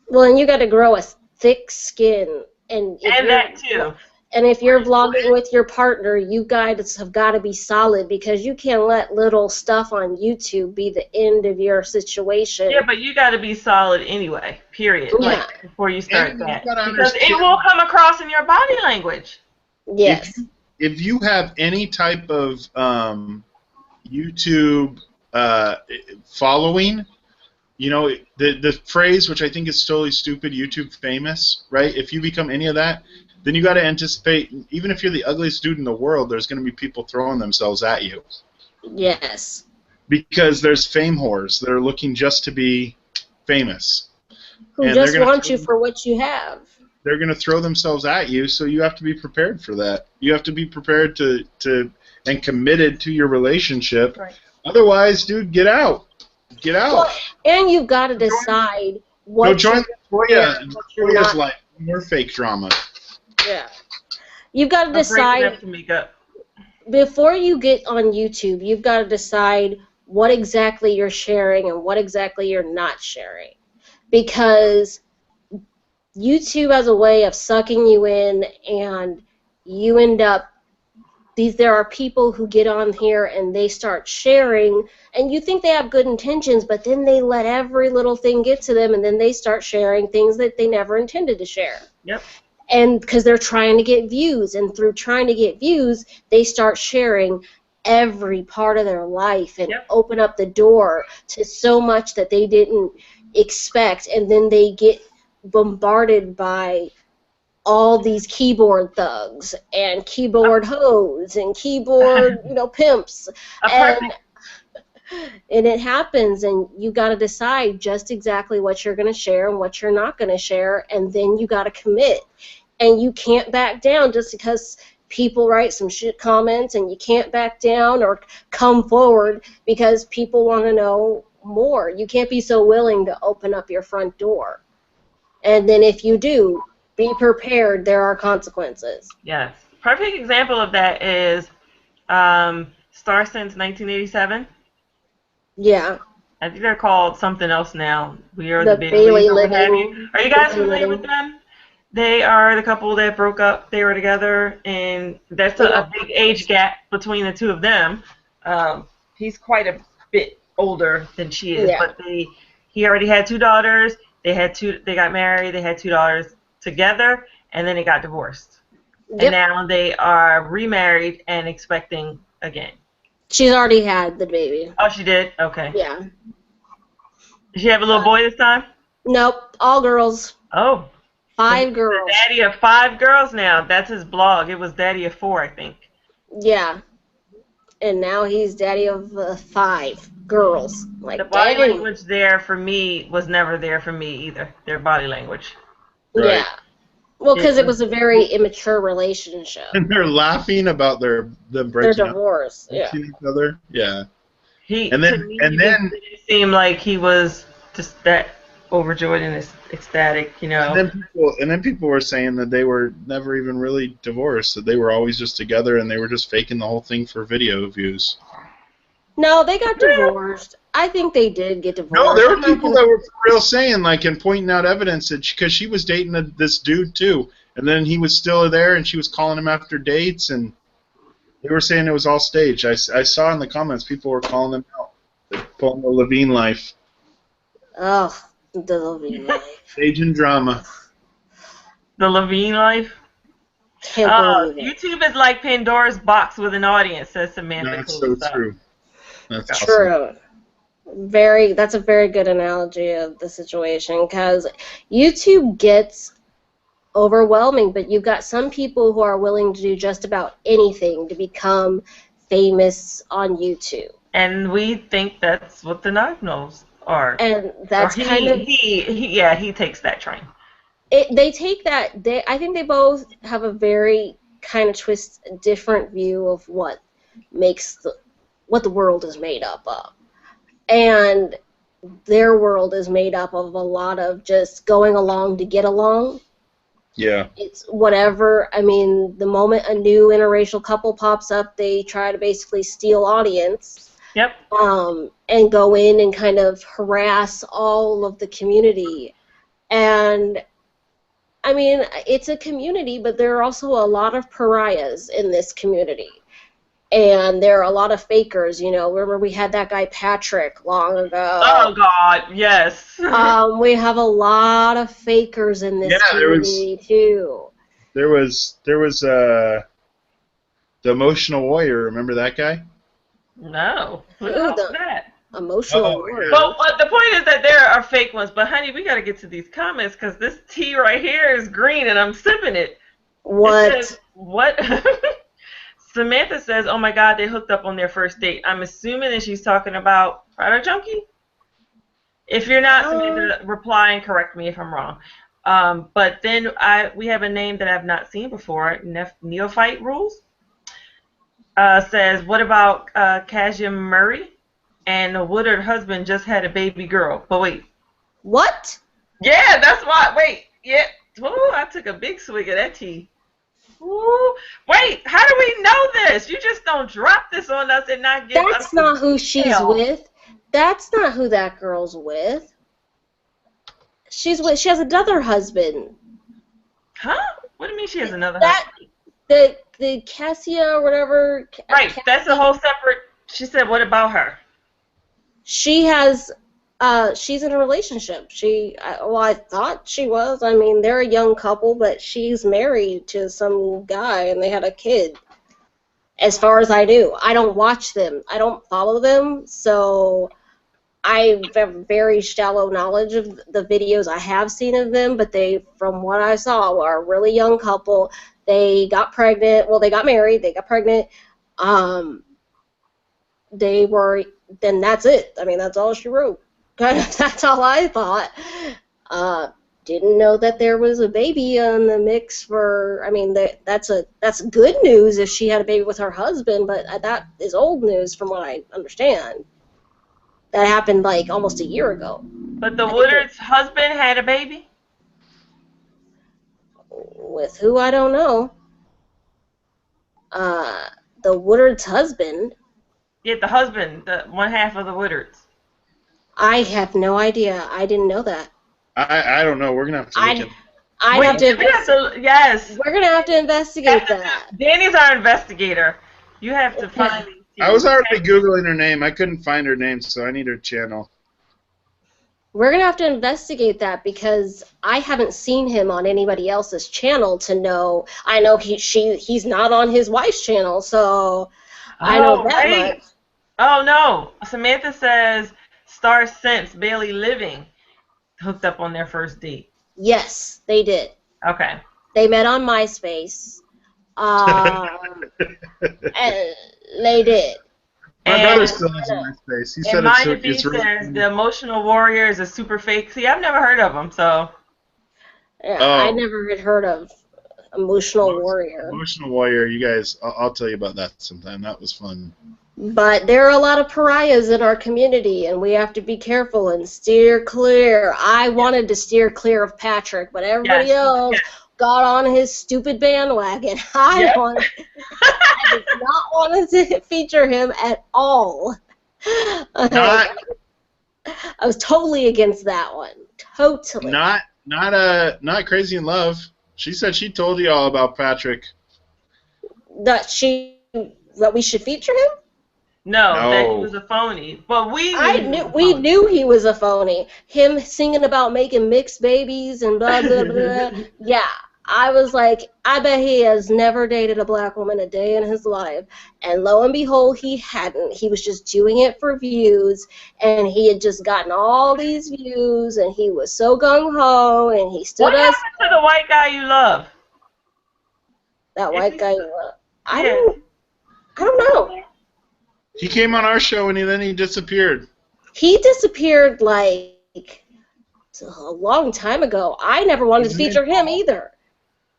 Well, and you got to grow a thick skin, and That too. And if you're vlogging with your partner, you guys have got to be solid, because you can't let little stuff on YouTube be the end of your situation. Yeah, but you got to be solid anyway. Period. Yeah. Like before you start And you that, gotta because it understand- will come across in your body language. Yes. If you have any type of YouTube following, the phrase, which I think is totally stupid, YouTube famous, right? If you become any of that, then you got to anticipate, even if you're the ugliest dude in the world, there's going to be people throwing themselves at you. Yes. Because there's fame whores that are looking just to be famous. Who And they're just gonna want throw- you for what you have. They're going to throw themselves at you, so you have to be prepared for that. You have to be prepared to and committed to your relationship. Right. Otherwise, dude, get out. Get out. Well, and you've got to decide what Go join you're Toya's not. life. More fake drama. Yeah. You've got to I'm breaking decide. up to make up. Before you get on YouTube, you've got to decide what exactly you're sharing and what exactly you're not sharing. Because YouTube has a way of sucking you in, and you end up, there are people who get on here and they start sharing, and you think they have good intentions, but then they let every little thing get to them, and then they start sharing things that they never intended to share. Yep. And because they're trying to get views, and through trying to get views, they start sharing every part of their life and Yep. open up the door to so much that they didn't expect, and then they get bombarded by all these keyboard thugs and keyboard hoes and keyboard pimps, and it happens, and you got to decide just exactly what you're going to share and what you're not going to share, and then you got to commit. And you can't back down just because people write some shit comments, and you can't back down or come forward because people want to know more. You can't be so willing to open up your front door. And then if you do, be prepared, there are consequences. Yes. Perfect example of that is Star since 1987. Yeah. I think they're called something else now. We are the The Baileys Bailey or what have you. living. Are you The guys Bailey familiar with living. them? They are the couple that broke up. They were together, and there's Yeah. a big age gap between the two of them. He's quite a bit older than she is, Yeah. but he already had two daughters. They got married. They had two daughters together, and then they got divorced. And Yep. now they are remarried and expecting again. She's already had the baby. Oh, she did? Okay. Yeah. Did she have a little boy this time? Nope. All girls. Oh. So he's 5 the girls. daddy of 5 girls now. That's his blog. It was daddy of 4, I think. Yeah. And now he's daddy of 5 girls. The Like, body dang. language there for me was never there for me either. Their body language. Right. Yeah. Well, It because it was was a very immature relationship. And they're laughing about them Their breaking up, divorce. Yeah. each other. Yeah. he And to then me and just then didn't seem like he was just that overjoyed and ecstatic, you and know. then people were saying that they were never even really divorced, that they were always just together and they were just faking the whole thing for video views. No, they got divorced. I think they did get divorced. No, there were I'm not people gonna- that were for real saying, like, and pointing out evidence that because she was dating this dude too, and then he was still there, and she was calling him after dates, and they were saying it was all staged. I saw in the comments people were calling them out, they're pulling the Levine life, Oh, the Levine life. staging drama. The Levine life. Can't believe it. YouTube is like Pandora's box with an audience, says Samantha. That's so Cooley. true. That's awesome. True. That's a very good analogy of the situation because YouTube gets overwhelming, but you've got some people who are willing to do just about anything to become famous on YouTube. And we think that's what the Nagnals are. And that's or kind of he takes that train. they take that I think they both have a very kind of different view of what the world is made up of. And their world is made up of a lot of just going along to get along. Yeah. It's whatever. I mean, the moment a new interracial couple pops up, they try to basically steal audience. Yep. And go in and kind of harass all of the community. And I mean, it's a community, but there are also a lot of pariahs in this community. And there are a lot of fakers, you know. Remember we had that guy Patrick long ago. Oh God, yes. We have a lot of fakers in this community too. There was the emotional warrior. Remember that guy? No. Who Who was the- that? Emotional Oh, warrior. Well, the point is that there are fake ones, but honey, we got to get to these comments because this tea right here is green and I'm sipping it. What? It says, what? Samantha says, "Oh my God, they hooked up on their first date." I'm assuming that she's talking about Product Junkie. If you're not, Samantha, reply and correct me if I'm wrong. But then we have a name that I've not seen before. Neophyte Rules says, "What about Kasia Murray and the Woodard husband just had a baby girl?" But wait, What? yeah, that's why. Wait, yeah. Ooh, I took a big swig of that tea. Ooh, wait, how do we know this? You just don't drop this on us and not give us. That's not who she's detail. with. That's not who that girl's with. She has another husband. Huh? What do you mean she has another That husband? the Cassia or whatever. Right, that's a whole separate. She said, "What about her?" She has. She's in a relationship. I thought she was. I mean, they're a young couple, but she's married to some guy, and they had a kid. As far as I do, I don't watch them. I don't follow them, so I have very shallow knowledge of the videos I have seen of them. But they, from what I saw, are a really young couple. They got pregnant. Well, they got married. They got pregnant. They were. Then that's it. I mean, that's all she wrote. That's all I thought. Didn't know that there was a baby in the mix for. I mean, that's good news if she had a baby with her husband, but that is old news from what I understand. That happened like almost a year ago. But the Woodard's husband had a baby? With who I don't know. The Woodard's husband? Yeah, the husband, the one half of the Woodards. I have no idea. I didn't know that. I don't know. We're gonna have to look I'd in. I'd have to Yes. We're gonna have to investigate that. Danny's our investigator. You have to finally see. I was already Googling her name. I couldn't find her name, so I need her channel. We're gonna have to investigate that because I haven't seen him on anybody else's channel to know. I know he's not on his wife's channel, so I know that much. Oh no! Samantha says Star Sense Bailey Living hooked up on their first date. Yes, they did. Okay. They met on MySpace. And they did. My brother still has a MySpace. He said it's really says the Emotional Warrior is a super fake. See, I've never heard of him, so. Yeah, I never had heard of Emotional Warrior. Emotional Warrior, you guys, I'll tell you about that sometime. That was fun. But there are a lot of pariahs in our community, and we have to be careful and steer clear. I wanted to steer clear of Patrick, but everybody else got on his stupid bandwagon. I did not want to feature him at all. I was totally against that one. Totally. Not Crazy in Love. She said she told you all about Patrick. That we should feature him? No, that he was a phony. But we knew he was a phony. Him singing about making mixed babies and blah, blah, blah. Yeah, I was like, I bet he has never dated a black woman a day in his life. And lo and behold, he hadn't. He was just doing it for views, and he had just gotten all these views, and he was so gung-ho, and he stood us. What happened to the white guy you love? That white guy you love? I don't know. He came on our show and then he disappeared. He disappeared like a long time ago. I never wanted to feature him either.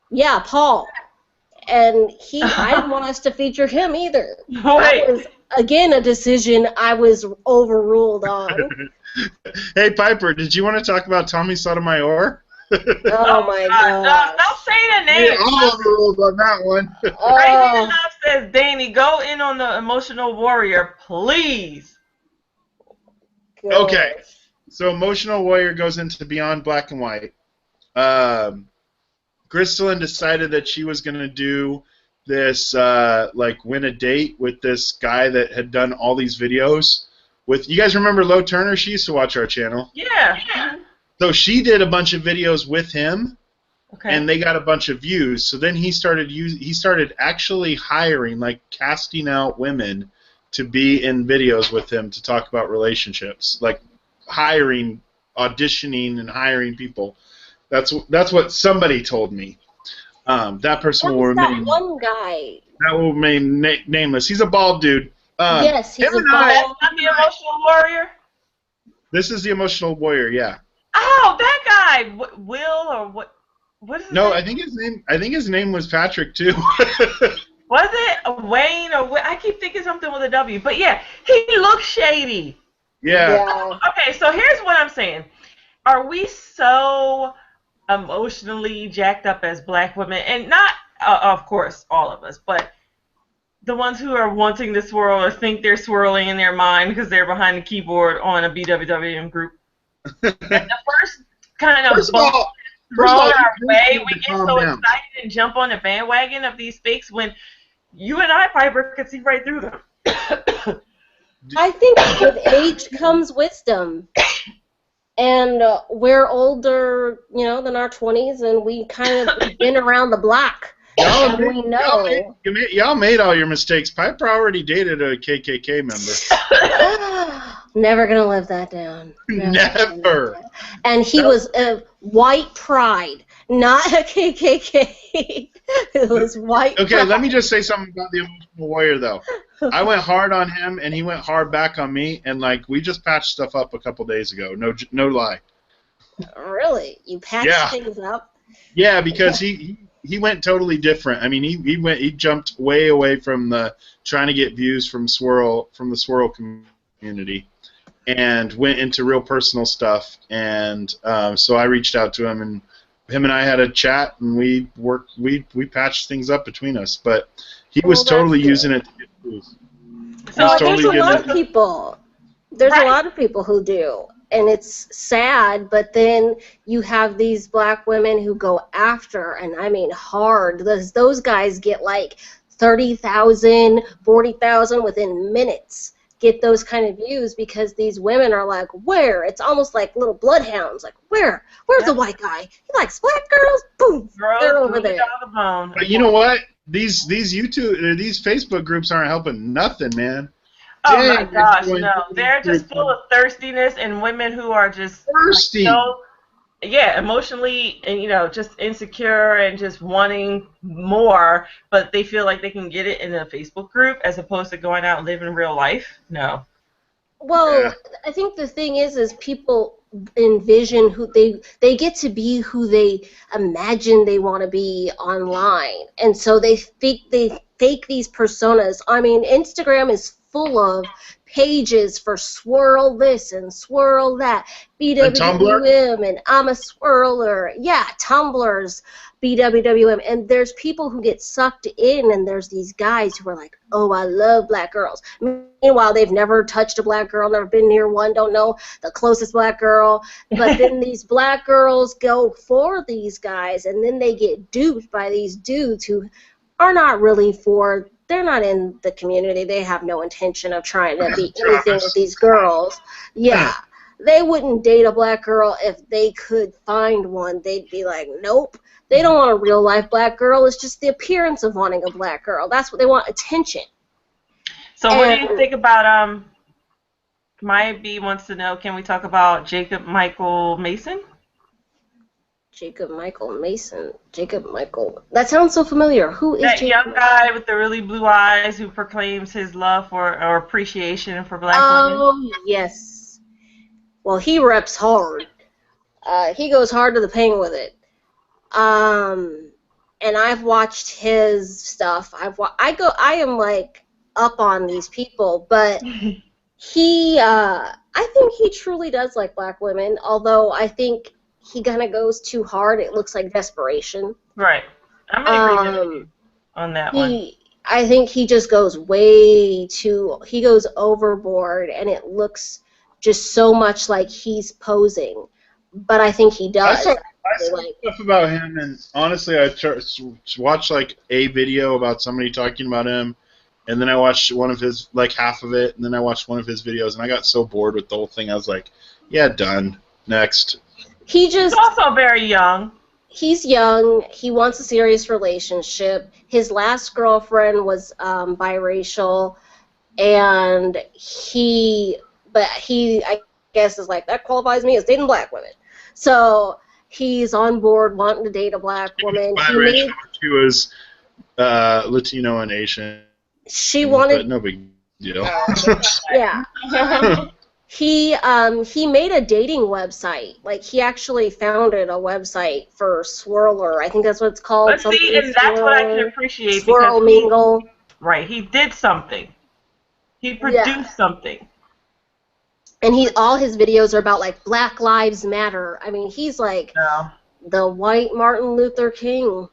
Yeah, Paul. And I didn't want us to feature him either. That was, again, a decision I was overruled on. Hey, Piper, did you want to talk about Tommy Sotomayor? Oh my God! Don't say the name. All overruled on that one. Crazy Enough says, Danny, go in on the Emotional Warrior, please. Good. Okay, so Emotional Warrior goes into Beyond Black and White. Crystalline decided that she was going to do this, win a date with this guy that had done all these videos. You guys remember Lo Turner? She used to watch our channel. Yeah. So she did a bunch of videos with him, and they got a bunch of views. So then he started actually hiring, casting out women to be in videos with him to talk about relationships, like auditioning and hiring people. That's what somebody told me. That person will remain. That one guy. That will remain nameless. He's a bald dude. Yes, he's a bald. That's not the Emotional Warrior. This is the Emotional Warrior. Yeah. Oh, that guy, Will or what? What is his name? I think his name was Patrick too. Was it Wayne or I keep thinking something with a W, but yeah, he looks shady. Yeah. Okay, so here's what I'm saying: are we so emotionally jacked up as black women, and not, of course, all of us, but the ones who are wanting to swirl or think they're swirling in their mind because they're behind the keyboard on a BWWM group? And the first kind of thrown our way, we get so excited and jump on the bandwagon of these fakes when you and I, Piper, could see right through them. I think with age comes wisdom. And we're older, than our 20s, and we kind of been around the block. We know. Y'all made all your mistakes. Piper already dated a KKK member. Never gonna live that down. Never. And he was a white pride, not a KKK. It was white pride. Okay, let me just say something about the Emotional Warrior, though. I went hard on him, and he went hard back on me, and we just patched stuff up a couple days ago. No lie. Really? You patched things up? Yeah, because he went totally different. I mean, he jumped way away from the trying to get views from the Swirl community, and went into real personal stuff. And so I reached out to him, and him and I had a chat, and we patched things up between us. But He was Well, that's totally good. using it to get views. He So was Well, I think there's totally a what getting lot it. of people. There's a right. lot of people who do, and it's sad. But then you have these black women who go after, and I mean hard. Those guys get like 30,000, 40,000 within minutes. Get those kind of views because these women are like, where? It's almost like little bloodhounds. Like, where? Where's the Yep. white guy? He likes black girls. Boom, they're Girls over doing it there. on the bone. But you know what? These YouTube or these Facebook groups aren't helping nothing, man. Oh my Dang, they're gosh, going no. through these They're just groups full of thirstiness and women who are just like thirsty. so yeah, emotionally and just insecure and just wanting more, but they feel like they can get it in a Facebook group as opposed to going out and living real life. No. Yeah. Well, I think the thing is people envision who they get to be who they imagine they want to be online, and so they fake these personas. I mean, Instagram is full of pages for swirl this and swirl that, And Tumblr? BWWM, and I'm a swirler. Yeah, Tumblr's BWWM, and there's people who get sucked in, and there's these guys who are like, oh, I love black girls. Meanwhile, they've never touched a black girl, never been near one, don't know the closest black girl. But then these black girls go for these guys, and then they get duped by these dudes who are not really they're not in the community. They have no intention of trying to be anything with these girls. Yeah. They wouldn't date a black girl if they could find one. They'd be like, nope. They don't want a real life black girl. It's just the appearance of wanting a black girl. That's what they want, attention. So what do you And think about Maya B wants to know, can we talk about Jacob Michael Mason? Jacob Michael Mason. Jacob Michael. That sounds so familiar. Who is That Jacob? young guy with the really blue eyes who proclaims his love for or appreciation for black women. Oh, yes. Well, he reps hard. He goes hard to the paint with it. And I've watched his stuff. I am like up on these people, but I think he truly does like black women, although I think he kind of goes too hard. It looks like desperation. Right. I'm in agreement with you on that one. I think he just goes he goes overboard, and it looks just so much like he's posing. But I think he does. I saw stuff about him, and honestly, I watched like a video about somebody talking about him, and then I watched one of his, like half of it, and then I watched one of his videos, and I got so bored with the whole thing, I was like, yeah, done. Next. He's also very young. He's young. He wants a serious relationship. His last girlfriend was biracial, and I guess, is like, that qualifies me as dating black women. So he's on board wanting to date a black woman. Biracial, she was Latino and Asian. She wanted. But no big deal. Yeah. He made a dating website. Like, he actually founded a website for Swirler. I think that's what it's called. But see, and that's what I can appreciate. Swirl Mingle. Right. He did something. He produced something. And all his videos are about, like, Black Lives Matter. I mean, he's like the white Martin Luther King.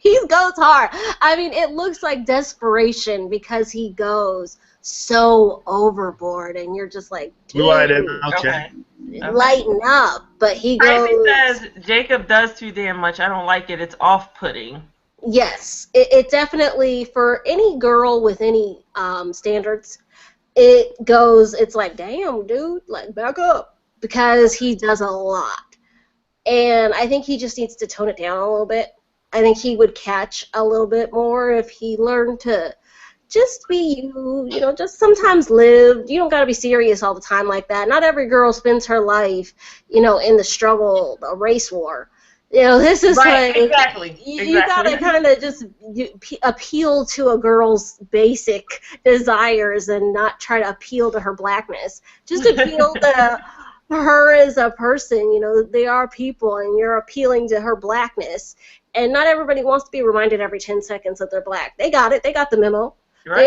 He goes hard. I mean, it looks like desperation because he goes so overboard, and you're just like, blue-eyed, okay. Lighten up. But he goes. Tracy says Jacob does too damn much. I don't like it. It's off-putting. Yes, it definitely, for any girl with any standards, it's like, damn, dude, like, back up, because he does a lot. And I think he just needs to tone it down a little bit. I think he would catch a little bit more if he learned to just be you, just sometimes live. You don't got to be serious all the time like that. Not every girl spends her life, in the struggle, the race war. This is right, like, exactly. You gotta kind of just appeal to a girl's basic desires and not try to appeal to her blackness. Just appeal to her as a person. They are people, and you're appealing to her blackness. And not everybody wants to be reminded every 10 seconds that they're black. They got it. They got the memo. Right.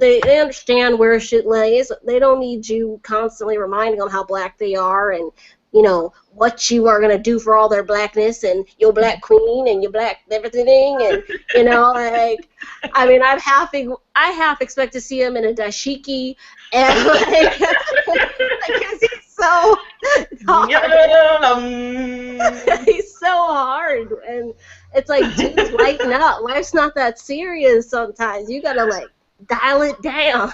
They understand where shit lays. They don't need you constantly reminding them how black they are and you know, what you are gonna do for all their blackness and your black queen and your black everything, and you know, like, I mean, I half expect to see him in a dashiki, and like, because he's so hard. He's so hard, and it's like, dude, lighten up. Life's not that serious sometimes. You gotta, like, dial it down.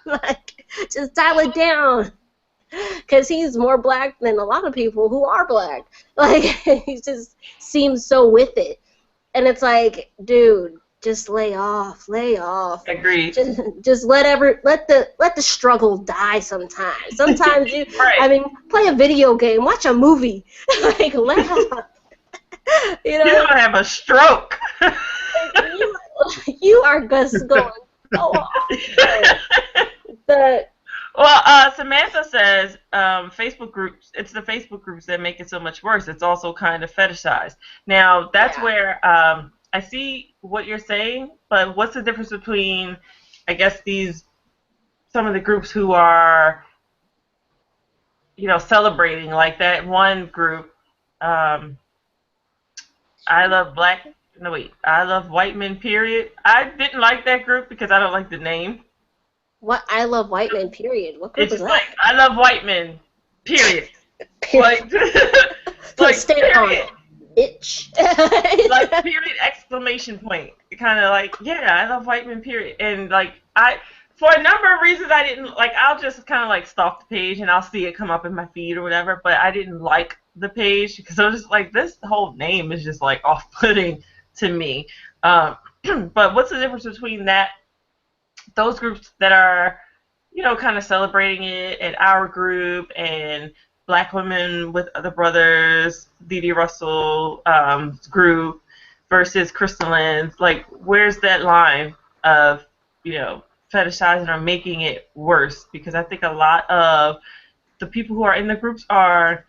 Like, just dial it down. Because he's more black than a lot of people who are black. Like, he just seems so with it. And it's like, dude, just lay off, lay off. Agreed. Just let the struggle die sometimes. Sometimes Right. I mean, play a video game, watch a movie. Like, laugh. You know, You're gonna have a stroke. you are just going so off. Well, Samantha says Facebook groups. It's the Facebook groups that make it so much worse. It's also kind of fetishized. Now, that's where I see what you're saying, but what's the difference between, I guess, some of the groups who are, you know, celebrating, like that one group, I love white men, period. I didn't like that group because I don't like the name. What? I love white men, period. What group It's is like, that? I love white men, period. Period. Like Stay on period. it, bitch. Like, period, exclamation point. Kind of like, yeah, I love white men, period. And like, for a number of reasons, I didn't like. I'll just kind of like stalk the page and I'll see it come up in my feed or whatever. But I didn't like the page because I was just like, this whole name is just like off-putting to me. But what's the difference between those groups that are, you know, kind of celebrating it, and our group, and Black Women with Other Brothers, Dee Russell group, versus Crystalline's? Like, where's that line of, you know, fetishizing or making it worse? Because I think a lot of the people who are in the groups are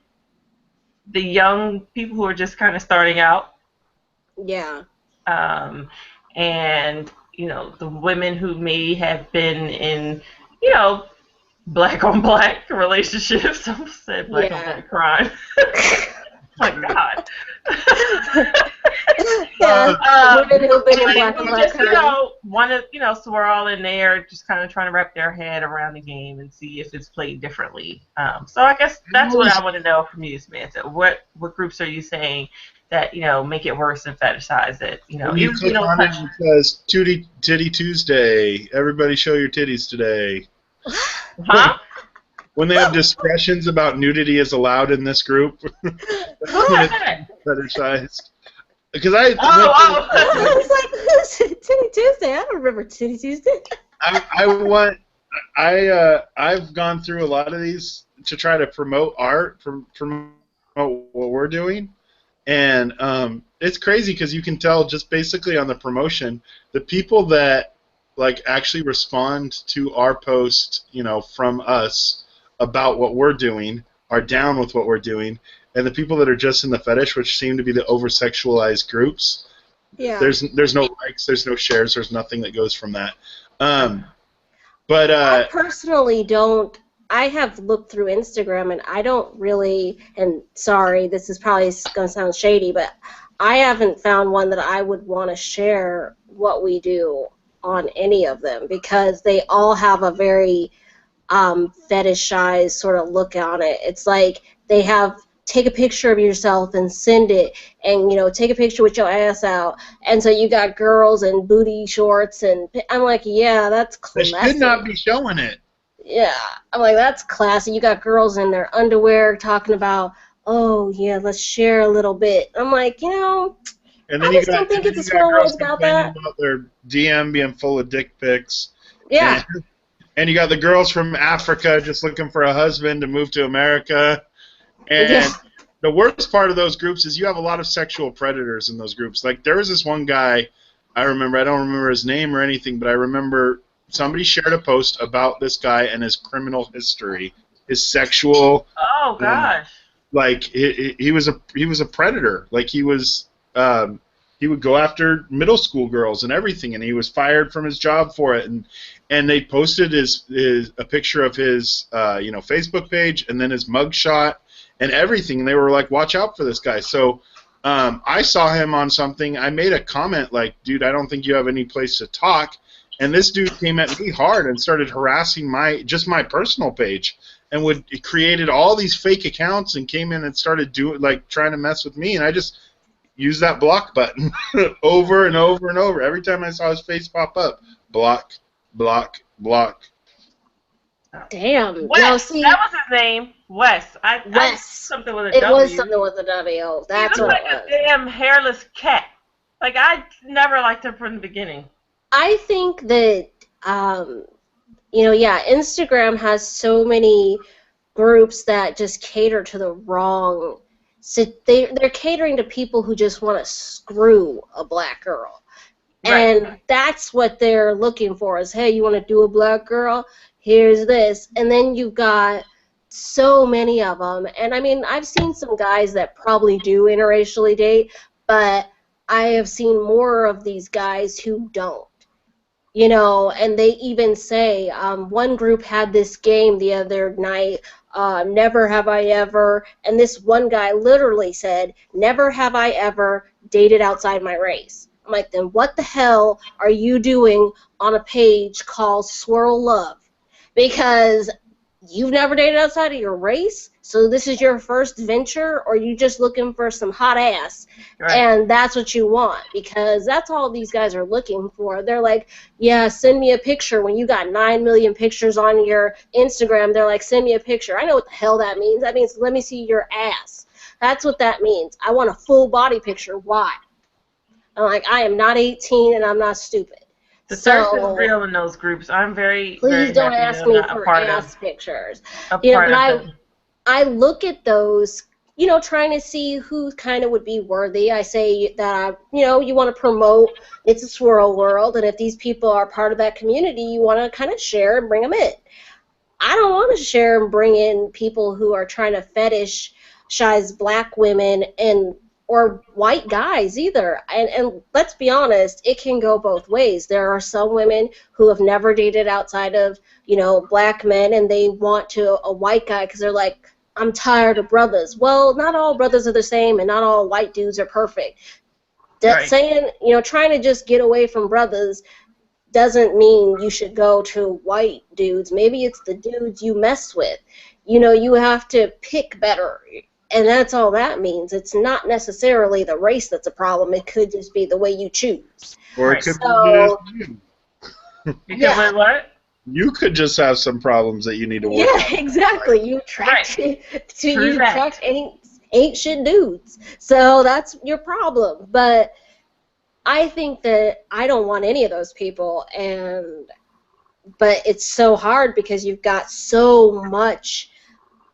the young people who are just kind of starting out. Yeah. And, you know, the women who may have been in, you know, black on black relationships. I said black on black crime. My God. Women who've been in black on black crime. You know, want to, you know, swirl in there, just kind of trying to wrap their head around the game and see if it's played differently. So I guess that's what I want to know from you, Samantha. What groups are you saying that, you know, make it worse and fetishize it? You know, when you click on it, it says Titty Tuesday. Everybody show your titties today. Huh? When they have discussions about nudity is allowed in this group, fetishized. Because I was like, Titty Tuesday. I don't remember Titty Tuesday. I've gone through a lot of these to try to promote art, promote what we're doing, and it's crazy because you can tell just basically on the promotion, the people that like actually respond to our post, you know, from us about what we're doing are down with what we're doing, and the people that are just in the fetish, which seem to be the over-sexualized groups, there's no likes, there's no shares, there's nothing that goes from that. But I personally don't. I have looked through Instagram, and I don't really. And sorry, this is probably going to sound shady, but I haven't found one that I would want to share what we do on any of them, because they all have a very fetishized sort of look on it. It's like they have take a picture of yourself and send it, and, you know, take a picture with your ass out, and so you got girls in booty shorts, and I'm like, yeah, that's classy. They should not be showing it. Yeah, I'm like, that's classy. You got girls in their underwear talking about, oh yeah, let's share a little bit. I'm like, you know, and then I just don't think it's a small world about that. About their DM being full of dick pics. Yeah. And you got the girls from Africa just looking for a husband to move to America. And the worst part of those groups is you have a lot of sexual predators in those groups. Like, there was this one guy, I don't remember his name or anything, but I remember somebody shared a post about this guy and his criminal history, his sexual. Oh gosh. Like he was a predator. Like he was. He would go after middle school girls and everything, and he was fired from his job for it. And they posted a picture of his Facebook page, and then his mugshot, and everything. And they were like, watch out for this guy. So I saw him on something. I made a comment like, dude, I don't think you have any place to talk. And this dude came at me hard and started harassing my personal page, and created all these fake accounts and came in and started trying to mess with me. And I just used that block button over and over and over. Every time I saw his face pop up, block, block, block. Damn. Wes, No, see, that was his name. Wes. Wes. Something with a it W. was something with a W. That's he what looked it like was. a damn hairless cat. Like, I never liked him from the beginning. I think that, Instagram has so many groups that just cater to the wrong. So they're catering to people who just want to screw a black girl. Right. And that's what they're looking for is, hey, you want to do a black girl? Here's this. And then you've got so many of them. And, I mean, I've seen some guys that probably do interracially date, but I have seen more of these guys who don't. And they even say, one group had this game the other night, Never Have I Ever, and this one guy literally said, never have I ever dated outside my race. I'm like, then what the hell are you doing on a page called Swirl Love? Because you've never dated outside of your race, so this is your first venture, or you just looking for some hot ass, Right. and that's what you want, because that's all these guys are looking for. They're like, yeah, send me a picture. When you got 9 million pictures on your Instagram, they're like, send me a picture. I know what the hell that means. That means let me see your ass. That's what that means. I want a full body picture. Why? I'm like, I am not 18 and I'm not stupid. The thirst is real in those groups. I'm very, Please very don't happy ask that I'm me not for a part ass of, pictures. a But part of it. I look at those, trying to see who kind of would be worthy. I say that, you want to promote It's a Swirl World, and if these people are part of that community, you want to kind of share and bring them in. I don't want to share and bring in people who are trying to fetishize black women or white guys either. And let's be honest, it can go both ways. There are some women who have never dated outside of, black men, and they want a white guy because they're like, I'm tired of brothers. Well, not all brothers are the same, and not all white dudes are perfect. Right. Saying, trying to just get away from brothers doesn't mean you should go to white dudes. Maybe it's the dudes you mess with. You have to pick better. And that's all that means. It's not necessarily the race that's a problem. It could just be the way you choose. Or Right. it could So, be you. Because yeah. what? You could just have some problems that you need to work Yeah, exactly. You attract True that. ain't shit dudes. So that's your problem. But I think that I don't want any of those people, but it's so hard because you've got so much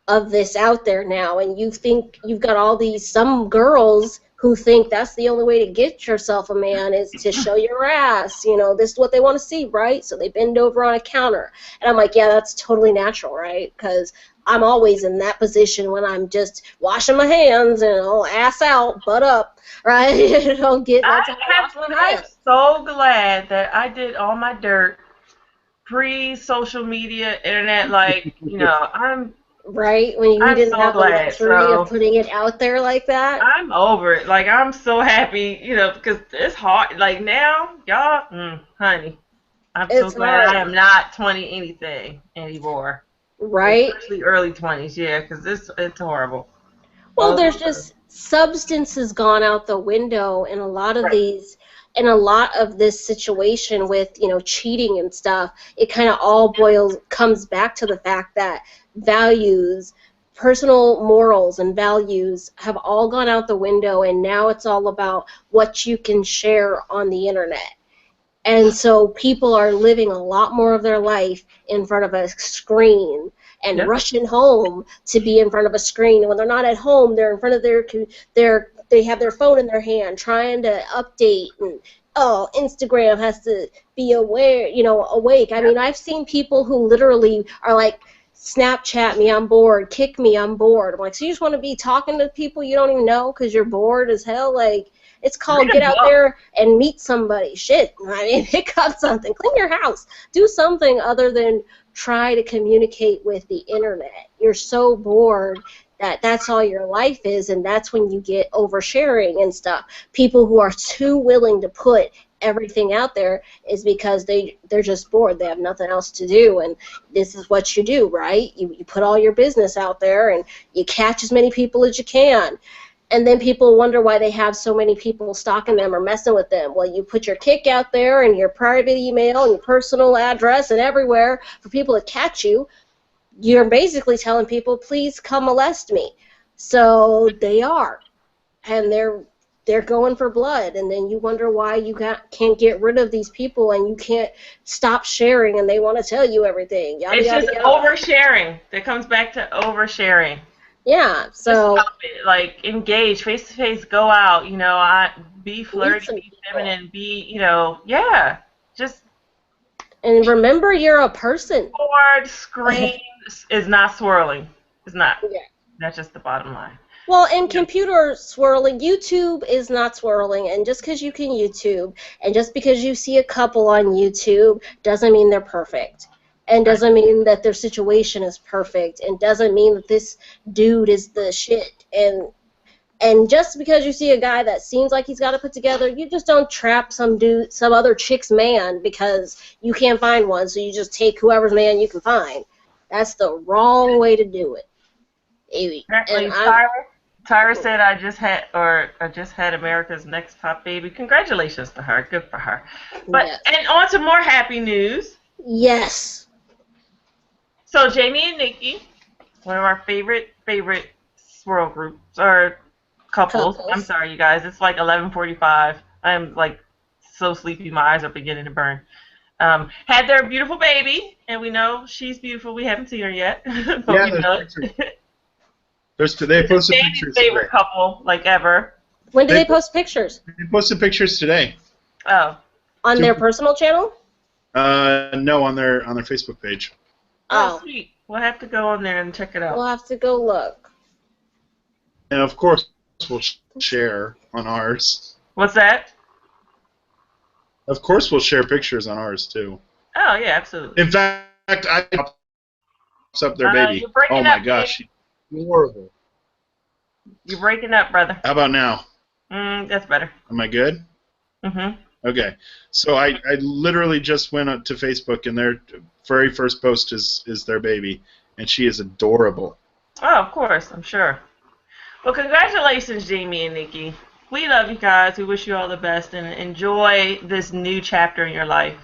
of this out there now, and you think you've got some girls who think that's the only way to get yourself a man is to show your ass. This is what they want to see, right? So they bend over on a counter. And I'm like, yeah, that's totally natural, right? Because I'm always in that position when I'm just washing my hands and ass out, butt up, right? That's how I wash my I'm hands. so glad that I did all my dirt pre-social media, internet. Like, Right? When we I'm didn't so have the glad. luxury of So putting it out there like that. I'm over it. Like, I'm so happy, because it's hard. Like, now, y'all, honey, I'm so It's glad I hard, am not 20 anything anymore. right? Especially early 20s, yeah, because it's horrible. Well, Well, there's just substance has gone out the window in a lot of right. this situation with, cheating and stuff. It kind of all comes back to the fact that values, personal morals and values have all gone out the window, and now it's all about what you can share on the internet. And so people are living a lot more of their life in front of a screen and Yep. rushing home to be in front of a screen. And when they're not at home, they're in front of they have their phone in their hand trying to update. And Instagram has to be awake. I mean, I've seen people who literally are like, Snapchat me, I'm bored. Kick me, I'm bored. I'm like, so you just want to be talking to people you don't even know because you're bored as hell? Like, it's called Read a get out book. there and meet somebody. Shit, I mean, pick up something. Clean your house. Do something other than try to communicate with the internet. You're so bored That's all your life is, and that's when you get oversharing and stuff. People who are too willing to put everything out there is because they're just bored. They have nothing else to do, and this is what you do, right? You put all your business out there, and you catch as many people as you can. And then people wonder why they have so many people stalking them or messing with them. Well, you put your kick out there and your private email and your personal address and everywhere for people to catch you. You're basically telling people, please come molest me. So they are, and they're going for blood, and then you wonder why you can't get rid of these people, and you can't stop sharing, and they want to tell you everything. Yada, It's yada, just yada. oversharing. That comes back to oversharing. Yeah, Just so stop it. Like, engage, face to face, go out. You know, be meet flirty, some be people. feminine, yeah. Just And remember, you're a person. keyboard, screen is not swirling. It's not. Yeah. That's just the bottom line. Well, and computer swirling, YouTube is not swirling, and just because you can YouTube, and just because you see a couple on YouTube, doesn't mean they're perfect, and doesn't mean that their situation is perfect, and doesn't mean that this dude is the shit, and just because you see a guy that seems like he's got it put together, you just don't trap some other chick's man because you can't find one, so you just take whoever's man you can find. That's the wrong way to do it. Apparently, And Tyra said I just had America's Next Top Baby. Congratulations to her. Good for her. But yes. and on to more happy news. Yes. So Jamie and Nikki, one of our favorite swirl groups or couples. I'm sorry, you guys. It's like 11:45. I'm like so sleepy. My eyes are beginning to burn. Had their beautiful baby, and we know she's beautiful. We haven't seen her yet, but Yeah, we there's know pictures. it. They posted Jamie's pictures favorite today. couple, like ever. When do they post pictures? They posted pictures today. Oh. On their personal channel? No, on their Facebook page. Oh, sweet. We'll have to go on there and check it out. We'll have to go look. And of course, we'll share on ours. What's that? Of course, we'll share pictures on ours too. Oh yeah, absolutely. In fact, I pops up their baby. You're breaking Oh my up, gosh, she's horrible. You're breaking up, brother. How about now? That's better. Am I good? Mhm. Okay. So I literally just went up to Facebook, and their very first post is their baby, and she is adorable. Oh, of course, I'm sure. Well, congratulations, Jamie and Nikki. We love you guys. We wish you all the best and enjoy this new chapter in your life.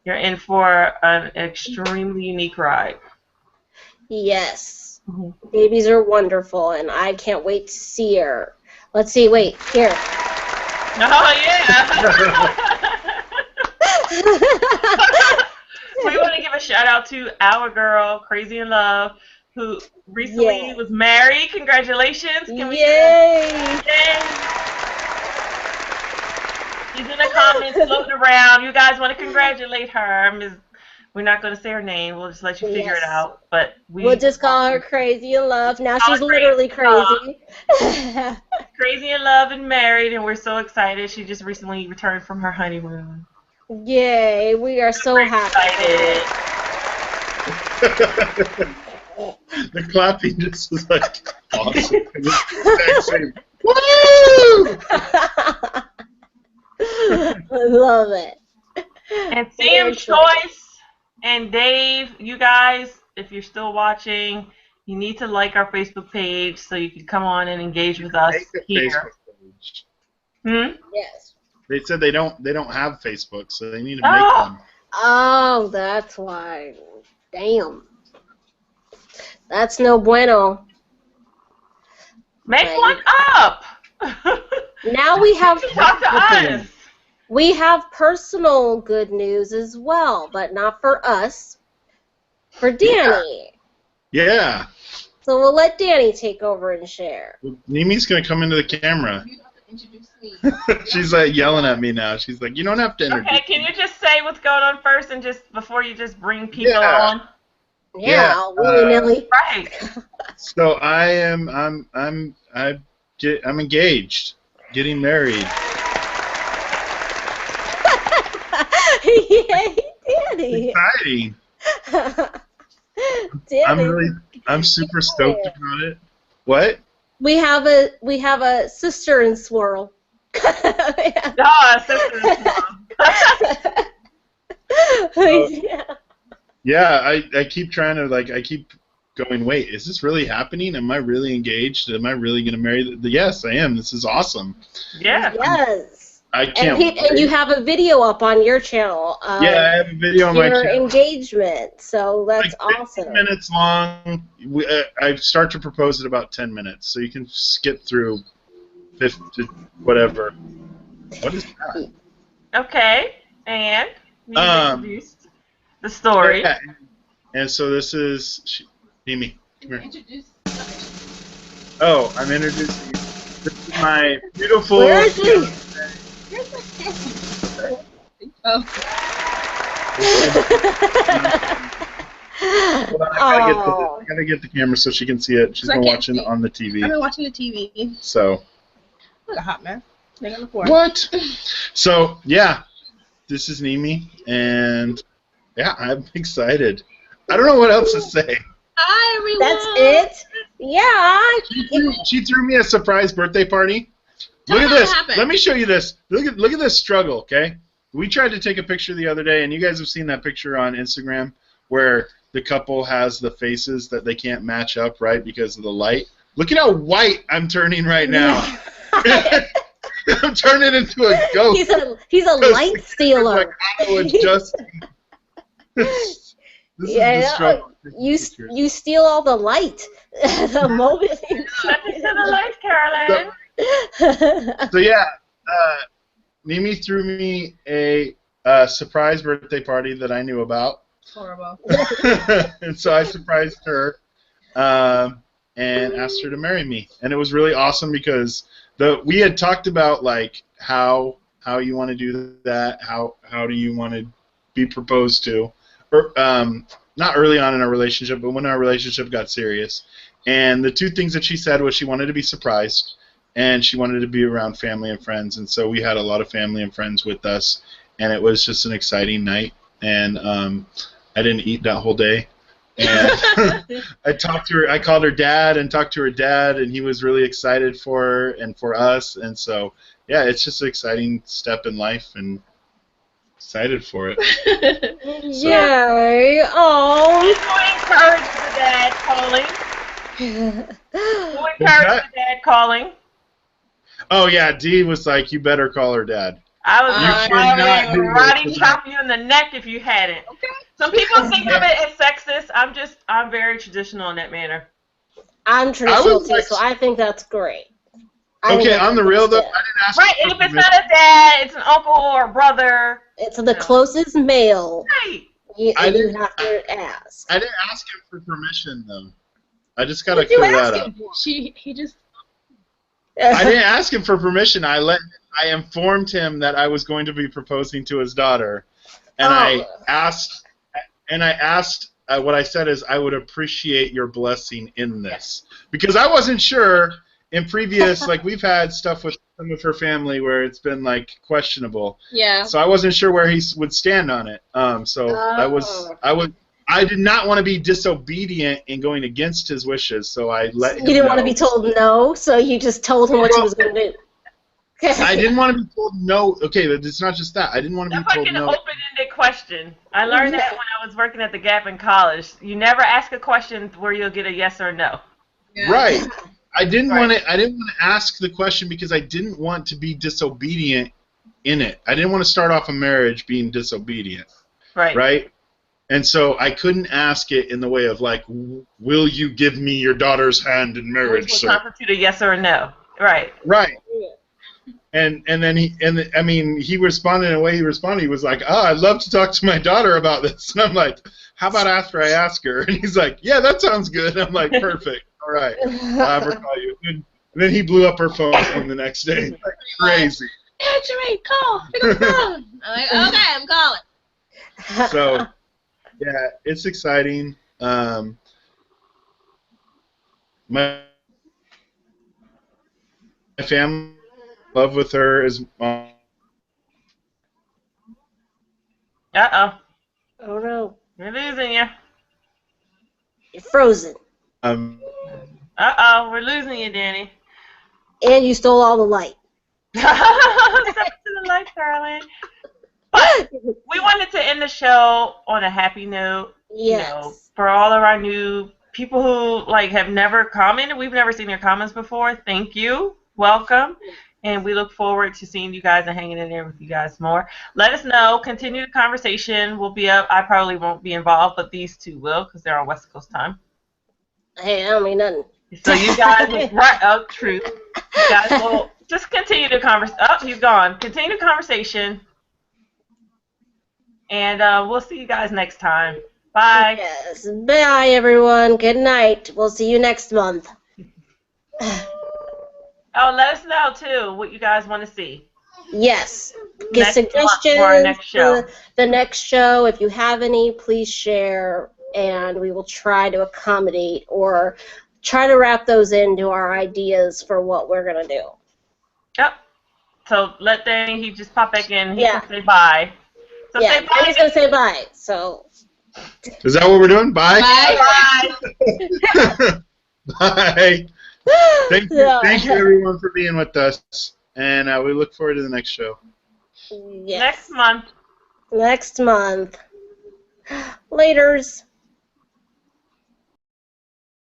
You're in for an extremely unique ride. Yes. Babies are wonderful, and I can't wait to see her. Let's see. Wait. Here. Oh, yeah. We want to give a shout out to our girl, Crazy in Love, who recently was married. Congratulations. Can we Yay! She's in the comments floating around. You guys want to congratulate her. We're not going to say her name. We'll just let you figure it out. But we'll just call her Crazy in Love. Now she's literally crazy. Crazy in Love and married, and we're so excited. She just recently returned from her honeymoon. Yay, we are so happy. The clapping just was like awesome. Woo! I love it. And Sam Choice and Dave, you guys, if you're still watching, you need to like our Facebook page so you can come on and engage with us here. Yes. They said they don't have Facebook, so they need to make one. Oh, that's why. Damn. That's no bueno. Make one up. Now we have talk to us. We have personal good news as well, but not for us. For Danny. Yeah. So we'll let Danny take over and share. Nimi's gonna come into the camera. You have to introduce me. She's like yelling at me now. She's like, you don't have to introduce. Okay, can you just say what's going on first, and just before you just bring people on? Yeah, willy-nilly. Right. So I'm engaged, getting married. Yay, Danny. Exciting. Danny. I'm super stoked about it. What? We have a sister in Swirl. Yeah. Ah, sister mom. Yeah. Yeah, I keep trying to I keep going. Wait, is this really happening? Am I really engaged? Am I really going to marry? Yes, I am. This is awesome. Yeah. Yes. I And can't wait. and you have a video up on your channel Yeah, of I have a video on my your channel. engagement, so that's Like 15 awesome. minutes long. I start to propose at about 10 minutes, so you can skip through 50, whatever. What is that? Okay. And you've Um, introduced the story. yeah, and so this is Mimi. Come here. Introduce. Oh, I'm introducing you. This is my beautiful. Where is he? Here's the Oh. Hold on, I gotta get the camera so she can see it. She's been watching on the TV. I've been watching the TV. So. Look a hot mess. They're on the floor. What? So yeah, this is Nimi, and yeah, I'm excited. I don't know what else to say. Hi everyone. That's it? Yeah. She threw me a surprise birthday party. Look at this. Let me show you this. Look at this struggle, okay? We tried to take a picture the other day, and you guys have seen that picture on Instagram where the couple has the faces that they can't match up, right, because of the light. Look at how white I'm turning right now. I'm turning into a ghost. He's a light stealer. Like, I was just. This is the struggle. You steal all the light. The moment. Let me see the light, Carolyn. So yeah, Mimi threw me a surprise birthday party that I knew about. Horrible. And so I surprised her and asked her to marry me, and it was really awesome because we had talked about like how you want to do that, how do you want to be proposed to, or not early on in our relationship, but when our relationship got serious. And the two things that she said was she wanted to be surprised, and she wanted to be around family and friends. And so we had a lot of family and friends with us, and it was just an exciting night. And I didn't eat that whole day. And I talked to her. I called her dad and talked to her dad, and he was really excited for her and for us. And so, yeah, it's just an exciting step in life, and excited for it. Yay! Oh. Who encouraged the dad calling? Who encouraged the dad calling? Oh yeah, Dee was like, "You better call her dad." I was cannot do karate this. chop you in the neck if you hadn't. Okay. Some people think of it as sexist. I'm very traditional in that manner. I'm traditional too, so I think that's great. Okay, on the real though, I didn't ask. Right, and if it's not a dad, it's an uncle or a brother. It's the closest male. Right. You have to ask. I didn't ask him for permission though. I just gotta clear that up. He just. I didn't ask him for permission. I informed him that I was going to be proposing to his daughter, and I asked what I said is I would appreciate your blessing in this, because I wasn't sure in previous like we've had stuff with some of her family where it's been like questionable. Yeah. So I wasn't sure where he would stand on it. I did not want to be disobedient in going against his wishes, so I let him You didn't know. want to be told no, so you just told him what you was going to do. I didn't want to be told no. Okay, but it's not just that. I didn't want to be That's told like an no. open-ended question. I learned that when I was working at the Gap in college. You never ask a question where you'll get a yes or no. Yeah. Right. I didn't want to ask the question because I didn't want to be disobedient in it. I didn't want to start off a marriage being disobedient. Right. Right? And so I couldn't ask it in the way of like, will you give me your daughter's hand in marriage? Which will constitute a yes or a no. Right. Right. And then he responded in a way he responded. He was like, "Oh, I'd love to talk to my daughter about this." And I'm like, "How about after I ask her?" And he's like, "Yeah, that sounds good." I'm like, "Perfect. All right. I'll ever call you." And then he blew up her phone the next day. Like, crazy. Answer me, call. Pick up the phone. I'm like, okay, I'm calling. So, yeah, it's exciting. My family, in love with her is. Uh-oh. Oh no. We're losing you. You're frozen. Uh-oh, we're losing you, Danny. And you stole all the light. Step to the light, darling. But we wanted to end the show on a happy note. Yes. For all of our new people who have never commented, we've never seen your comments before. Thank you. Welcome. And we look forward to seeing you guys and hanging in there with you guys more. Let us know. Continue the conversation. We'll be up. I probably won't be involved, but these two will because they're on West Coast time. Hey, I don't mean nothing. So you guys, right? Truth. You guys will just continue the conversation. Oh, he's gone. Continue the conversation. And we'll see you guys next time. Bye. Yes. Bye, everyone. Good night. We'll see you next month. Oh, let us know, too, what you guys want to see. Yes. Get suggestions for our next show. The next show. If you have any, please share, and we will try to accommodate or try to wrap those into our ideas for what we're going to do. Yep. So let Danny, he just pop back in. He can say bye. So yeah, say bye. Danny's going to say bye. So. Is that what we're doing? Bye? Bye. Bye. Thank you everyone for being with us, and we look forward to the next show. Yes. Next month. Next month. Laters.